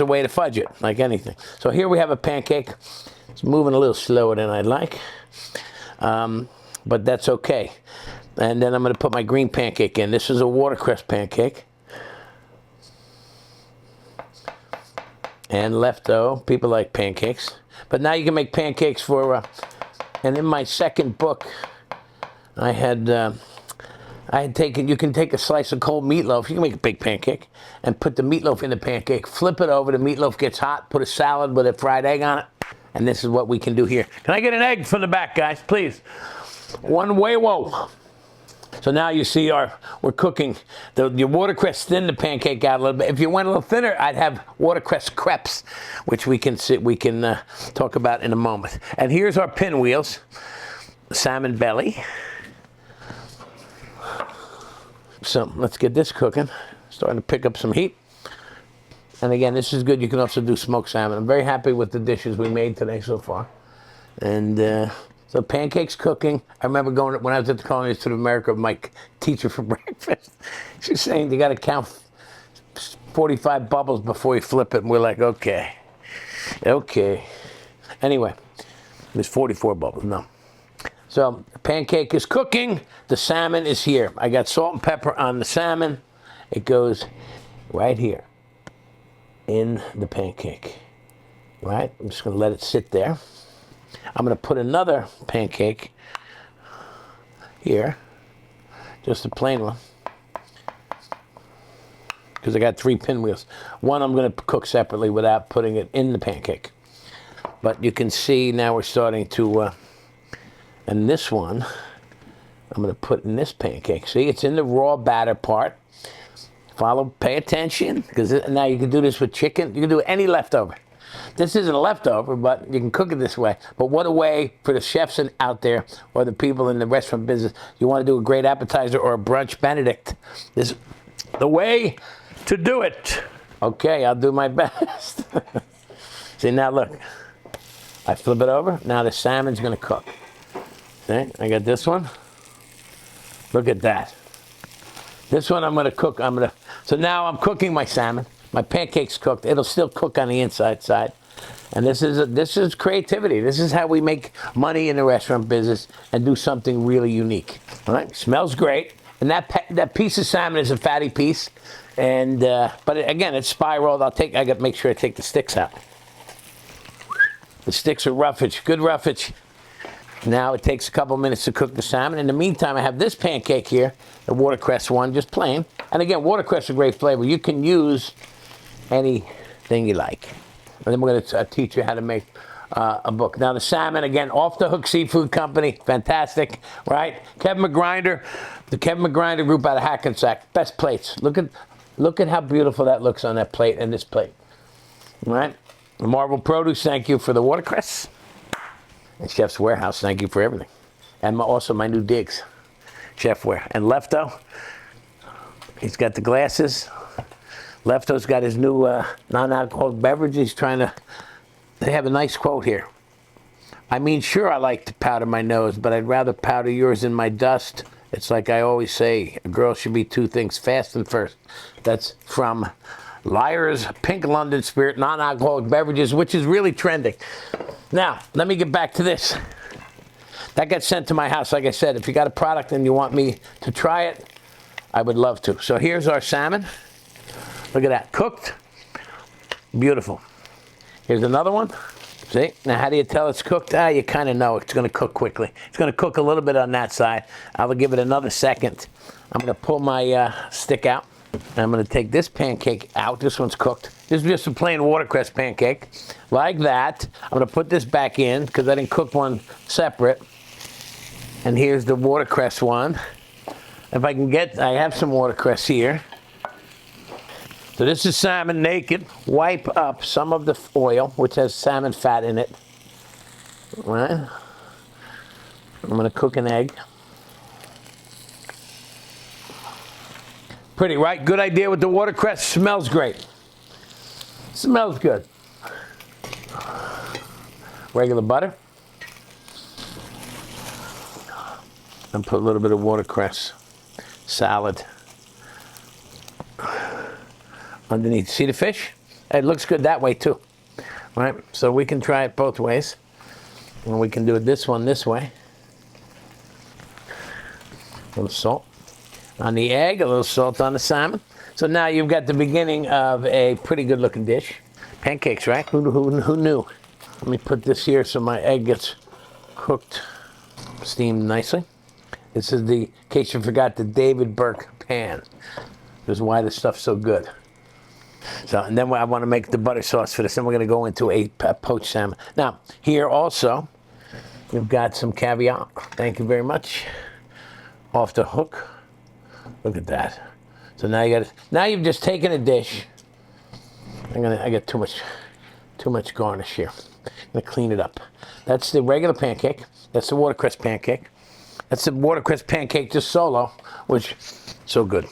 way to fudge it, like anything. So here we have a pancake. It's moving a little slower than I'd like. But that's okay. And then I'm going to put my green pancake in. This is a watercress pancake. And lefto, people like pancakes. But now you can make pancakes for, and in my second book, I had taken, you can take a slice of cold meatloaf, you can make a big pancake, and put the meatloaf in the pancake, flip it over, the meatloaf gets hot, put a salad with a fried egg on it. And this is what we can do here. Can I get an egg from the back, guys, please? One huevo. So now you see we're cooking. Your watercress thinned the pancake out a little bit. If you went a little thinner, I'd have watercress crepes, which we can talk about in a moment. And here's our pinwheels, salmon belly. So let's get this cooking. Starting to pick up some heat. And again, this is good. You can also do smoked salmon. I'm very happy with the dishes we made today so far. And so pancakes cooking. I remember going, when I was at the Culinary Institute of America, with my teacher for breakfast. She was saying you got to count 45 bubbles before you flip it. And we're like, okay. Anyway, there's 44 bubbles, no. So the pancake is cooking. The salmon is here. I got salt and pepper on the salmon. It goes right here in the pancake, right? I'm just gonna let it sit there. I'm gonna put another pancake here, just a plain one, because I got 3 pinwheels. One I'm gonna cook separately without putting it in the pancake. But you can see now we're starting to, and this one, I'm gonna put in this pancake. See, it's in the raw batter part. Pay attention, because now you can do this with chicken. You can do any leftover. This isn't a leftover, but you can cook it this way. But what a way for the chefs out there or the people in the restaurant business. You want to do a great appetizer or a brunch Benedict. This is the way to do it. Okay, I'll do my best. See, now look. I flip it over. Now the salmon's going to cook. See, I got this one. Look at that. This one I'm going to cook. So now I'm cooking my salmon. My pancake's cooked. It'll still cook on the inside side. And this is creativity. This is how we make money in the restaurant business and do something really unique. All right, smells great. And that piece of salmon is a fatty piece. And but again, it's spiraled. I got to make sure I take the sticks out. The sticks are roughage, good roughage. Now it takes a couple minutes to cook the salmon. In the meantime, I have this pancake here, the watercress one, just plain. And again, watercress is a great flavor. You can use anything you like. And then we're going to teach you how to make a book. Now the salmon, again, Off the Hook Seafood Company, fantastic, right? Kevin McGrinder, the Kevin McGrinder Group out of Hackensack, best plates. Look at how beautiful that looks on that plate and this plate, all right? Marvel Produce, thank you for the watercress. And Chef's Warehouse, thank you for everything. And also my new digs, Chef Ware. And Lefto, he's got the glasses. Lefto's got his new non-alcoholic beverage. He's they have a nice quote here. I mean, sure, I like to powder my nose, but I'd rather powder yours in my dust. It's like I always say, a girl should be two things, fast and first. That's from Lyre's Pink London Spirit non-alcoholic beverages, which is really trending. Now, let me get back to this. That got sent to my house. Like I said, if you got a product and you want me to try it, I would love to. So here's our salmon. Look at that, cooked. Beautiful. Here's another one. See, now how do you tell it's cooked? You kind of know it's going to cook quickly. It's going to cook a little bit on that side. I will give it another second. I'm going to pull my stick out. I'm going to take this pancake out. This one's cooked. This is just a plain watercress pancake. Like that. I'm going to put this back in because I didn't cook one separate. And here's the watercress one. If I can I have some watercress here. So this is salmon naked. Wipe up some of the oil, which has salmon fat in it. All right. I'm going to cook an egg. Pretty, right? Good idea with the watercress. Smells great. Smells good. Regular butter. And put a little bit of watercress salad underneath. See the fish? It looks good that way too. Right? So we can try it both ways. And we can do it this way. A little salt on the egg, a little salt on the salmon. So now you've got the beginning of a pretty good looking dish. Pancakes, right? Who knew? Let me put this here so my egg gets cooked, steamed nicely. This is in case you forgot, the David Burke pan. This is why this stuff's so good. So, and then I want to make the butter sauce for this. Then we're going to go into a poached salmon. Now, here also, we've got some caviar. Thank you very much. Off the hook. Look at that. So now you've just taken a dish. I got too much garnish here. I'm gonna clean it up. That's the regular pancake. That's the watercress pancake. That's the watercress pancake just solo, which so good.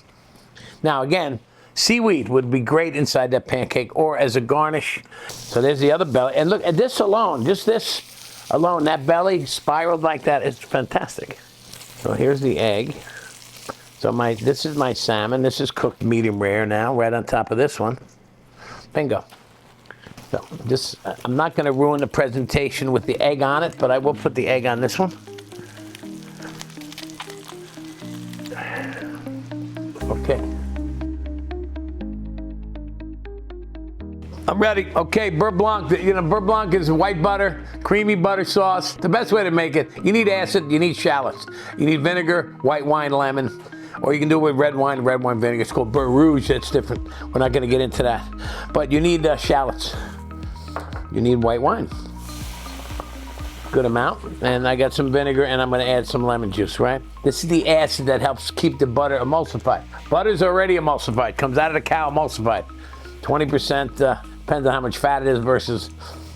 Now again, seaweed would be great inside that pancake or as a garnish. So there's the other belly. And look at this alone, just this alone, that belly spiraled like that is fantastic. So here's the egg. So this is my salmon. This is cooked medium rare now, right on top of this one. Bingo. So I'm not going to ruin the presentation with the egg on it, but I will put the egg on this one. Okay. I'm ready. Okay, beurre blanc. Beurre blanc is white butter, creamy butter sauce. The best way to make it, you need acid, you need shallots. You need vinegar, white wine, lemon. Or you can do it with red wine vinegar. It's called beurre rouge. That's different. We're not going to get into that. But you need shallots. You need white wine. Good amount. And I got some vinegar, and I'm going to add some lemon juice, right? This is the acid that helps keep the butter emulsified. Butter's already emulsified. Comes out of the cow emulsified. 20% Depends on how much fat it is versus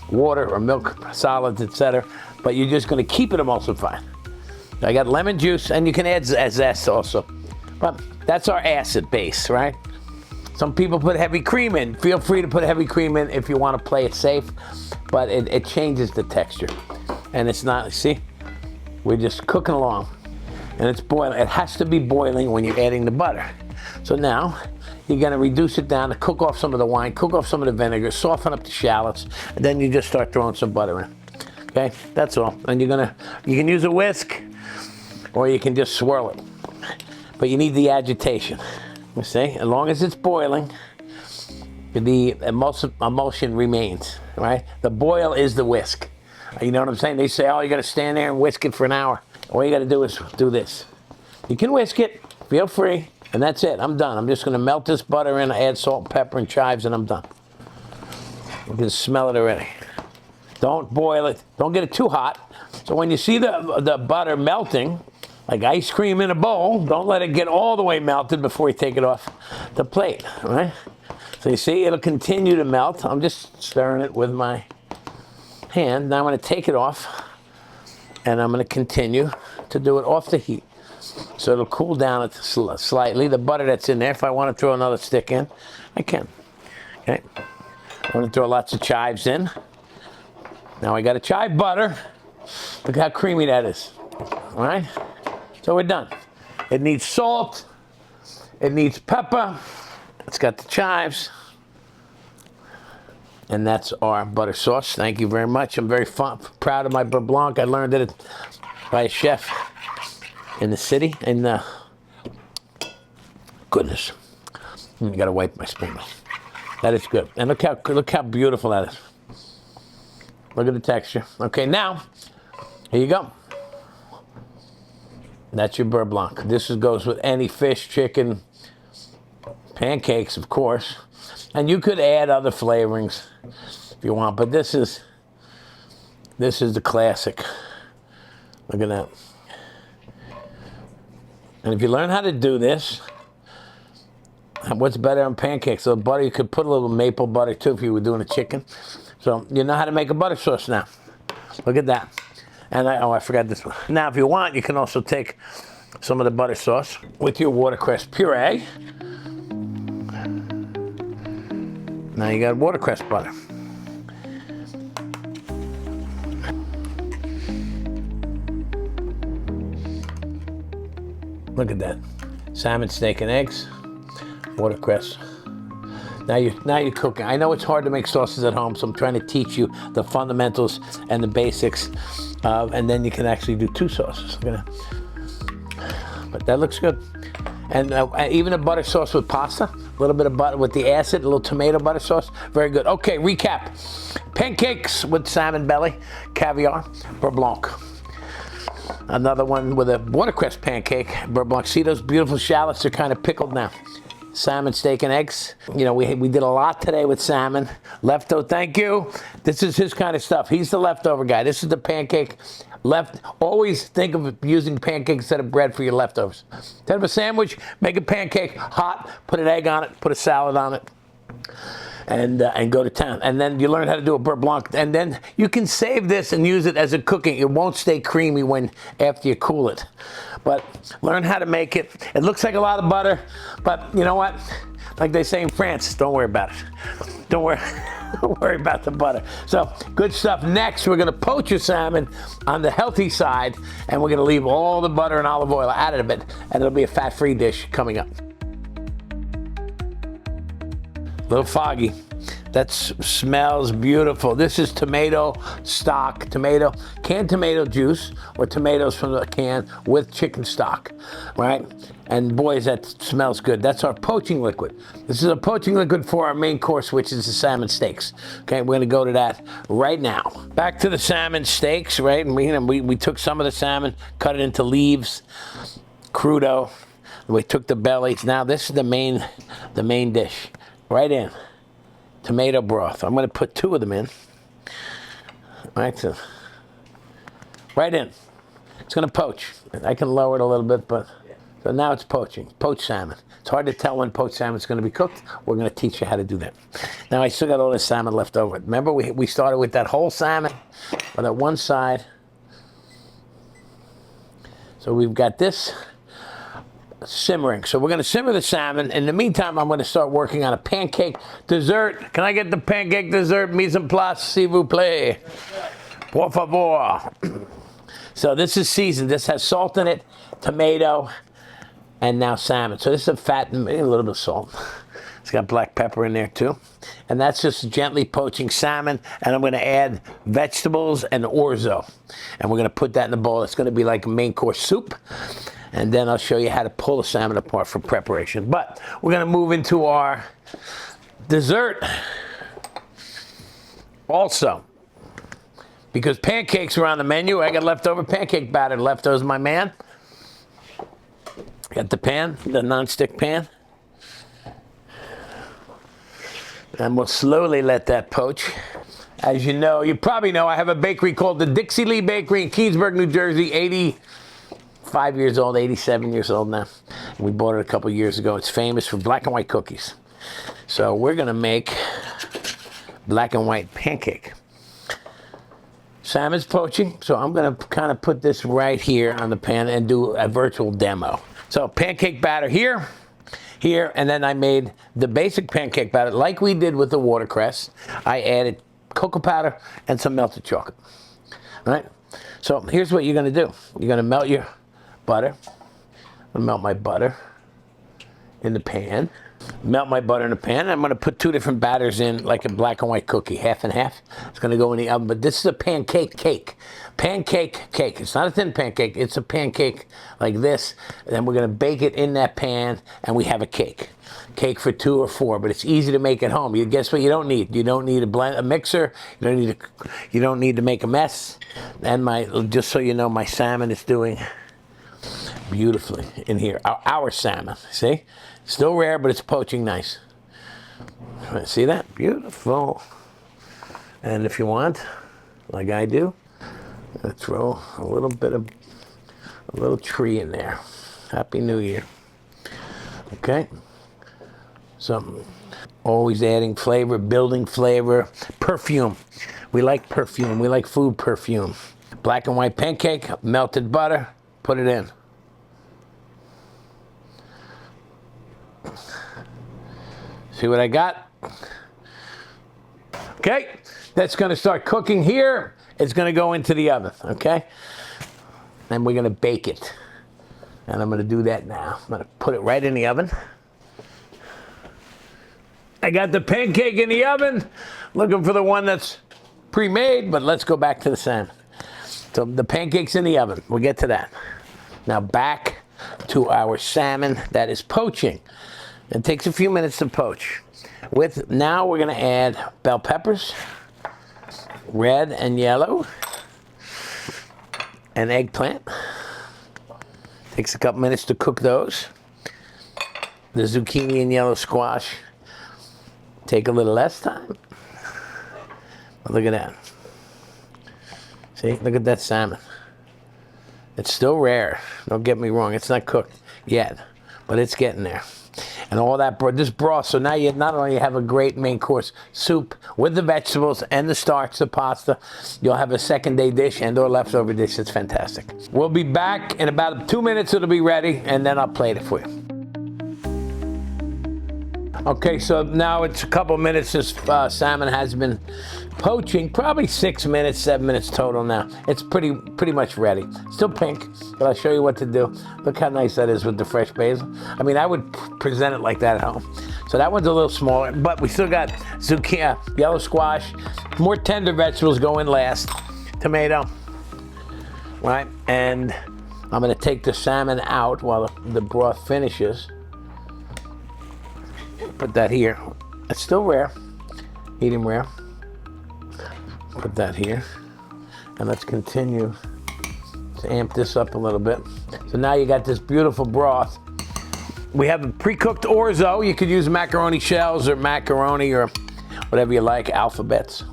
water or milk, solids, etc. But you're just going to keep it emulsified. I got lemon juice, and you can add zest also. But that's our acid base, right? Some people put heavy cream in. Feel free to put heavy cream in if you want to play it safe, but it changes the texture. And it's not, see, we're just cooking along, and it's boiling. It has to be boiling when you're adding the butter. So now, you're gonna reduce it down to cook off some of the wine, cook off some of the vinegar, soften up the shallots, and then you just start throwing some butter in. Okay, that's all. And you can use a whisk, or you can just swirl it. But you need the agitation. You see, as long as it's boiling, the emulsion remains, right? The boil is the whisk. You know what I'm saying? They say, oh, you gotta stand there and whisk it for an hour. All you gotta do is do this. You can whisk it, feel free, and that's it. I'm done. I'm just gonna melt this butter in, add salt, pepper, and chives, and I'm done. You can smell it already. Don't boil it. Don't get it too hot. So when you see the butter melting, like ice cream in a bowl, don't let it get all the way melted before you take it off the plate, right? So you see, it'll continue to melt. I'm just stirring it with my hand. Now I'm going to take it off, and I'm going to continue to do it off the heat. So it'll cool down slightly. The butter that's in there, if I want to throw another stick in, I can. Okay. I'm going to throw lots of chives in. Now I got a chive butter. Look how creamy that is. All right? So we're done. It needs salt. It needs pepper. It's got the chives. And that's our butter sauce. Thank you very much. I'm very proud of my beurre blanc. I learned it by a chef in the city. And goodness, you gotta wipe my spoon. That is good. And look how beautiful that is. Look at the texture. Okay, now here you go. That's your beurre blanc. This goes with any fish, chicken, pancakes, of course. And you could add other flavorings if you want, but this is the classic. Look at that. And if you learn how to do this, what's better on pancakes? So butter, you could put a little maple butter too if you were doing a chicken. So you know how to make a butter sauce now. Look at that. And I forgot this one. Now, if you want, you can also take some of the butter sauce with your watercress puree. Now you got watercress butter. Look at that. Salmon, steak, and eggs. Watercress. Now you're cooking. I know it's hard to make sauces at home, so I'm trying to teach you the fundamentals and the basics. And then you can actually do two sauces. But that looks good. And even a butter sauce with pasta, a little bit of butter with the acid, a little tomato butter sauce, very good. Okay, recap. Pancakes with salmon belly, caviar, beurre blanc. Another one with a watercress pancake, beurre blanc. See those beautiful shallots? They're kind of pickled now. Salmon, steak, and eggs. You know, we did a lot today with salmon. Lefto, thank you. This is his kind of stuff. He's the leftover guy. This is the pancake. Always think of using pancake instead of bread for your leftovers. Instead of a sandwich, make a pancake hot, put an egg on it, put a salad on it, and go to town. And then you learn how to do a beurre blanc. And then you can save this and use it as a cooking. It won't stay creamy after you cool it. But learn how to make it. It looks like a lot of butter, but you know what? Like they say in France, don't worry about it. Don't worry about the butter. So good stuff. Next, we're gonna poach your salmon on the healthy side, and we're gonna leave all the butter and olive oil out of it, and it'll be a fat-free dish coming up. A little foggy. That smells beautiful. This is tomato stock, canned tomato juice, or tomatoes from the can with chicken stock, right? And boys, that smells good. That's our poaching liquid. This is a poaching liquid for our main course, which is the salmon steaks. Okay, we're gonna go to that right now. Back to the salmon steaks, right? And we took some of the salmon, cut it into leaves, crudo. We took the bellies. Now this is the main dish. Right in. Tomato broth. I'm going to put 2 of them in. Right, so right in. It's going to poach. I can lower it a little bit, but So now it's poaching, poached salmon. It's hard to tell when poached salmon is going to be cooked. We're going to teach you how to do that. Now I still got all this salmon left over. Remember we started with that whole salmon on that one side. So we've got this simmering. So we're going to simmer the salmon. In the meantime, I'm going to start working on a pancake dessert. Can I get the pancake dessert? Mise en place, s'il vous plaît. Por favor. So this is seasoned. This has salt in it, tomato, and now salmon. So this is a fat and a little bit of salt. It's got black pepper in there too. And that's just gently poaching salmon. And I'm going to add vegetables and orzo. And we're going to put that in the bowl. It's going to be like a main course soup. And then I'll show you how to pull the salmon apart for preparation. But we're going to move into our dessert also. Because pancakes are on the menu. I got leftover pancake batter. Lefto's my man. Got the pan, the non-stick pan. And we'll slowly let that poach. As you know, you probably know, I have a bakery called the Dixie Lee Bakery in Keensburg, New Jersey. 85 years old, 87 years old now. We bought it a couple years ago. It's famous for black and white cookies. So we're going to make black and white pancake. Salmon's poaching, so I'm going to kind of put this right here on the pan and do a virtual demo. So pancake batter here, and then I made the basic pancake batter like we did with the watercress. I added cocoa powder and some melted chocolate. All right? So here's what you're going to do. You're going to melt your butter. I'm going to melt my butter in the pan. Melt my butter in the pan. I'm going to put two different batters in, like a black and white cookie, half and half. It's going to go in the oven, but this is a pancake cake. Pancake cake. It's not a thin pancake. It's a pancake like this. And then we're going to bake it in that pan, and we have a cake. Cake for 2 or 4, but it's easy to make at home. You guess what you don't need? You don't need a mixer. You don't need to make a mess. And just so you know, my salmon is doing beautifully in here. Our salmon, see? Still rare, but it's poaching nice. See that? Beautiful. And if you want, like I do, throw a little tree in there. Happy New Year. Okay? So, always adding flavor, building flavor, perfume. We like perfume. We like food perfume. Black and white pancake, melted butter, put it in. See what I got? Okay, that's going to start cooking here. It's going to go into the oven, okay? And we're going to bake it. And I'm going to do that now. I'm going to put it right in the oven. I got the pancake in the oven. Looking for the one that's pre-made, but let's go back to the salmon. So the pancake's in the oven. We'll get to that. Now back to our salmon that is poaching. It takes a few minutes to poach. Now we're going to add bell peppers, red and yellow, and eggplant. Takes a couple minutes to cook those. The zucchini and yellow squash take a little less time. But look at that. See, look at that salmon. It's still rare. Don't get me wrong. It's not cooked yet, but it's getting there. And all that, this broth, so now you not only have a great main course soup with the vegetables and the starch, the pasta, you'll have a second day dish and or leftover dish. It's fantastic. We'll be back in about 2 minutes. It'll be ready, and then I'll plate it for you. Okay, so now it's a couple minutes. This salmon has been poaching, probably 6 minutes, 7 minutes total now. It's pretty much ready. Still pink, but I'll show you what to do. Look how nice that is with the fresh basil. I mean, I would present it like that at home. So that one's a little smaller, but we still got zucchini, yellow squash, more tender vegetables go in last. Tomato, right? And I'm gonna take the salmon out while the broth finishes. Put that here. It's still rare, medium rare. Put that here, and let's continue to amp this up a little bit. So now you got this beautiful broth. We have a pre-cooked orzo. You could use macaroni shells or macaroni or whatever you like. Alphabets,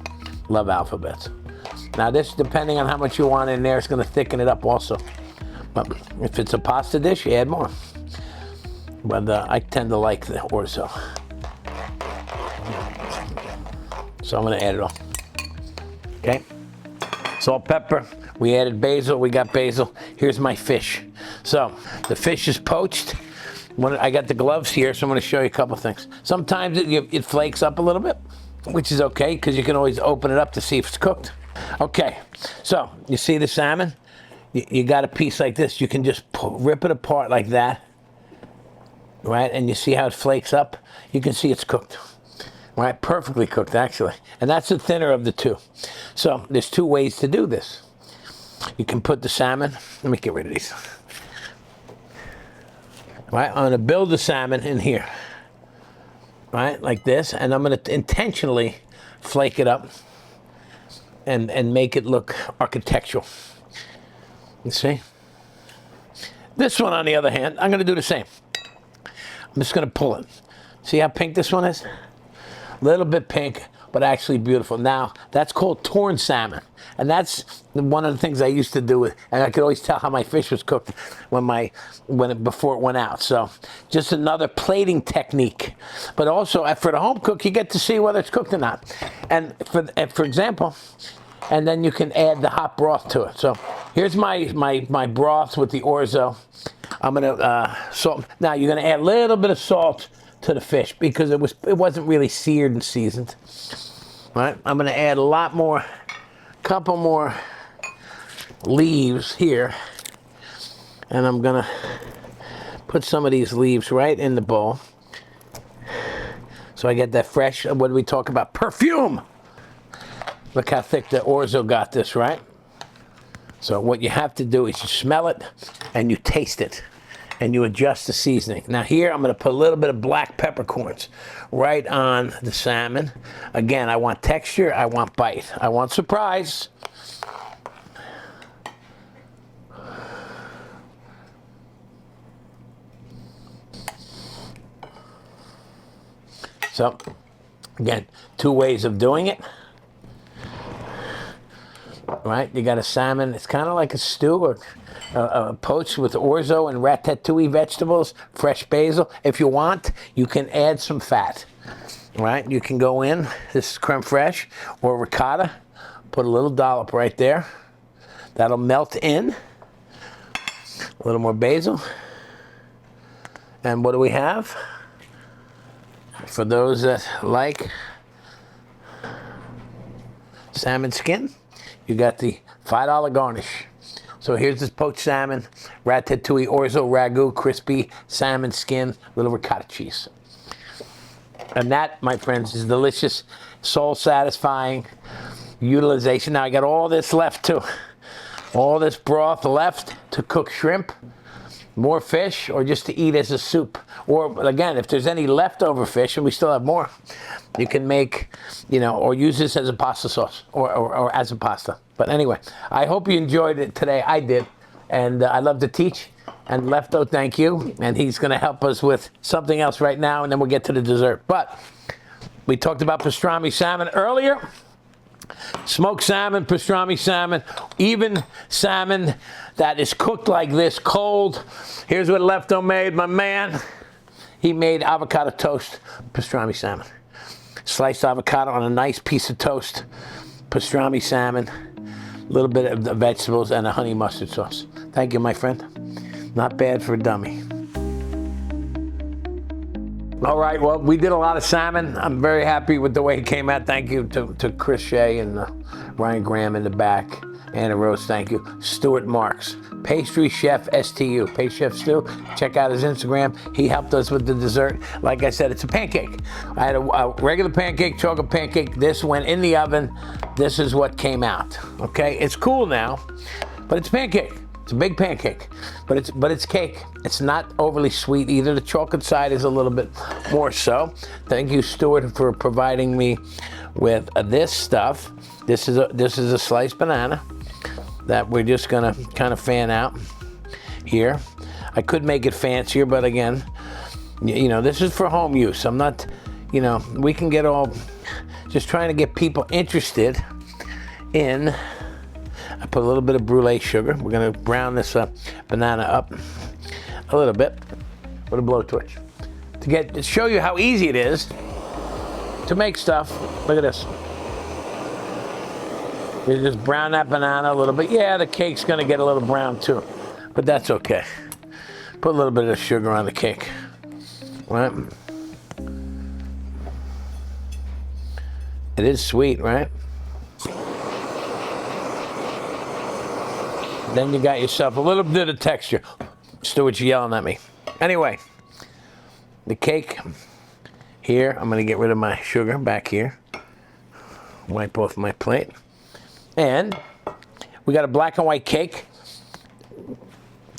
love alphabets. Now this, depending on how much you want in there, it's going to thicken it up also. But if it's a pasta dish, you add more. but I tend to like the orzo. So I'm gonna add it all. Okay, salt, pepper. We added basil, we got basil. Here's my fish. So the fish is poached. I got the gloves here, so I'm gonna show you a couple things. Sometimes it flakes up a little bit, which is okay, because you can always open it up to see if it's cooked. Okay, so you see the salmon? You got a piece like this, you can just rip it apart like that, right? And you see how it flakes up? You can see it's cooked. Right, perfectly cooked actually. And that's the thinner of the two. So there's two ways to do this. You can put the salmon, let me get rid of these. Right, I'm gonna build the salmon in here. Right, like this, and I'm gonna intentionally flake it up and make it look architectural. You see? This one, on the other hand, I'm gonna do the same. I'm just gonna pull it. See how pink this one is? A little bit pink, but actually beautiful. Now, that's called torn salmon. And that's one of the things I used to do with, and I could always tell how my fish was cooked before it went out. So just another plating technique. But also for the home cook, you get to see whether it's cooked or not. And for example, and then you can add the hot broth to it. So here's my broth with the orzo. I'm gonna salt. Now you're gonna add a little bit of salt to the fish because it wasn't really seared and seasoned. Right? I'm gonna add couple more leaves here, and I'm gonna put some of these leaves right in the bowl, so I get that fresh. What do we talk about? Perfume. Look how thick the orzo got this, right? So what you have to do is you smell it and you taste it, and you adjust the seasoning. Now here, I'm gonna put a little bit of black peppercorns right on the salmon. Again, I want texture, I want bite, I want surprise. So, again, two ways of doing it. Right, you got a salmon, it's kind of like a stew, or poached with orzo and ratatouille vegetables, fresh basil. If you want, you can add some fat. Right, you can go in, this is creme fraiche or ricotta, put a little dollop right there. That'll melt in. A little more basil. And what do we have? For those that like salmon skin, you got the $5 garnish. So here's this poached salmon, ratatouille, orzo, ragu, crispy salmon skin, little ricotta cheese. And that, my friends, is delicious, soul satisfying utilization. Now I got all this left too. All this broth left to cook shrimp, more fish, or just to eat as a soup. Or again, if there's any leftover fish, and we still have more, you can make, or use this as a pasta sauce or as a pasta. But anyway, I hope you enjoyed it today. I did. And I love to teach. And Lefto, thank you. And he's going to help us with something else right now, and then we'll get to the dessert. But we talked about pastrami salmon earlier. Smoked salmon, pastrami salmon, even salmon that is cooked like this, cold. Here's what Lefto made, my man. He made avocado toast pastrami salmon. Sliced avocado on a nice piece of toast, pastrami salmon, a little bit of the vegetables, and a honey mustard sauce. Thank you, my friend. Not bad for a dummy. All right, well, we did a lot of salmon. I'm very happy with the way it came out. Thank you to Chris Shea and Ryan Graham in the back. Anna Rose, thank you. Stuart Marks, Pastry Chef STU, Pastry Chef Stu. Check out his Instagram. He helped us with the dessert. Like I said, it's a pancake. I had a regular pancake, chocolate pancake. This went in the oven. This is what came out. Okay, it's cool now, but it's a pancake. It's a big pancake, but it's cake. It's not overly sweet either. The chocolate side is a little bit more so. Thank you, Stuart, for providing me with this stuff. This is a sliced banana that we're just gonna kind of fan out here. I could make it fancier, but again, this is for home use. I'm not, we can get all just trying to get people interested in. I put a little bit of brulee sugar. We're gonna brown this banana up a little bit. with a blowtorch to show you how easy it is to make stuff. Look at this. You just brown that banana a little bit. Yeah, the cake's gonna get a little brown too, but that's okay. Put a little bit of sugar on the cake, right? It is sweet, right? Then you got yourself a little bit of texture. Stuart's yelling at me. Anyway, the cake here, I'm gonna get rid of my sugar back here. Wipe off my plate. And we got a black and white cake.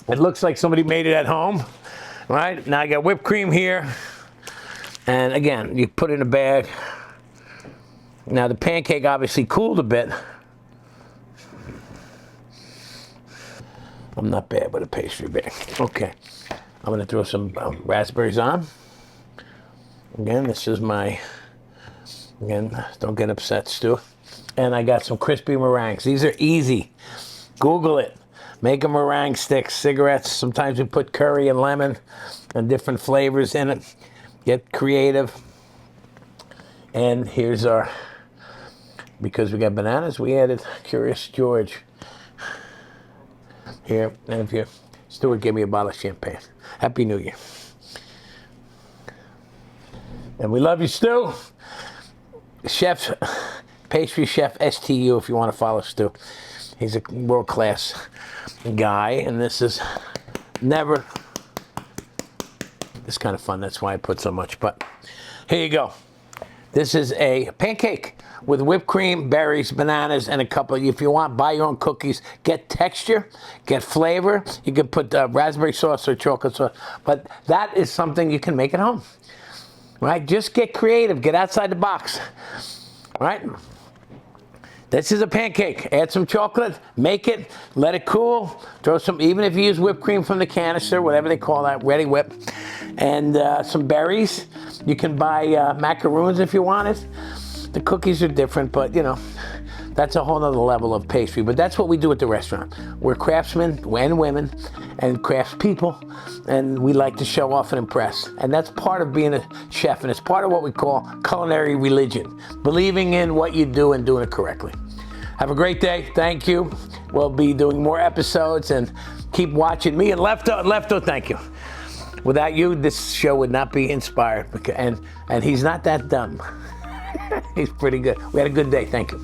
It looks like somebody made it at home, right? Now I got whipped cream here. And again, you put it in a bag. Now the pancake obviously cooled a bit. I'm not bad with a pastry bag. Okay, I'm gonna throw some raspberries on. Again, this is my, again, don't get upset, Stu. And I got some crispy meringues. These are easy. Google it. Make a meringue stick, cigarettes. Sometimes we put curry and lemon and different flavors in it. Get creative. And here's our, because we got bananas, we added Curious George here. And if you, Stuart gave me a bottle of champagne. Happy New Year. And we love you, Stu. Chef, pastry chef STU, if you want to follow Stu. He's a world-class guy, and this is never, it's kind of fun, that's why I put so much, but here you go. This is a pancake with whipped cream, berries, bananas, and a couple, if you want, buy your own cookies. Get texture, get flavor. You can put raspberry sauce or chocolate sauce, but that is something you can make at home, right? Just get creative, get outside the box, right? This is a pancake. Add some chocolate, make it, let it cool. Throw some, even if you use whipped cream from the canister, whatever they call that, ready whip, and some berries. You can buy macaroons if you want it. The cookies are different, but you know, that's a whole nother level of pastry. But that's what we do at the restaurant. We're craftsmen and women and craftspeople, and we like to show off and impress. And that's part of being a chef, and it's part of what we call culinary religion. Believing in what you do and doing it correctly. Have a great day. Thank you. We'll be doing more episodes, and keep watching me and Lefto. Lefto, thank you. Without you, this show would not be inspired. And he's not that dumb. He's pretty good. We had a good day. Thank you.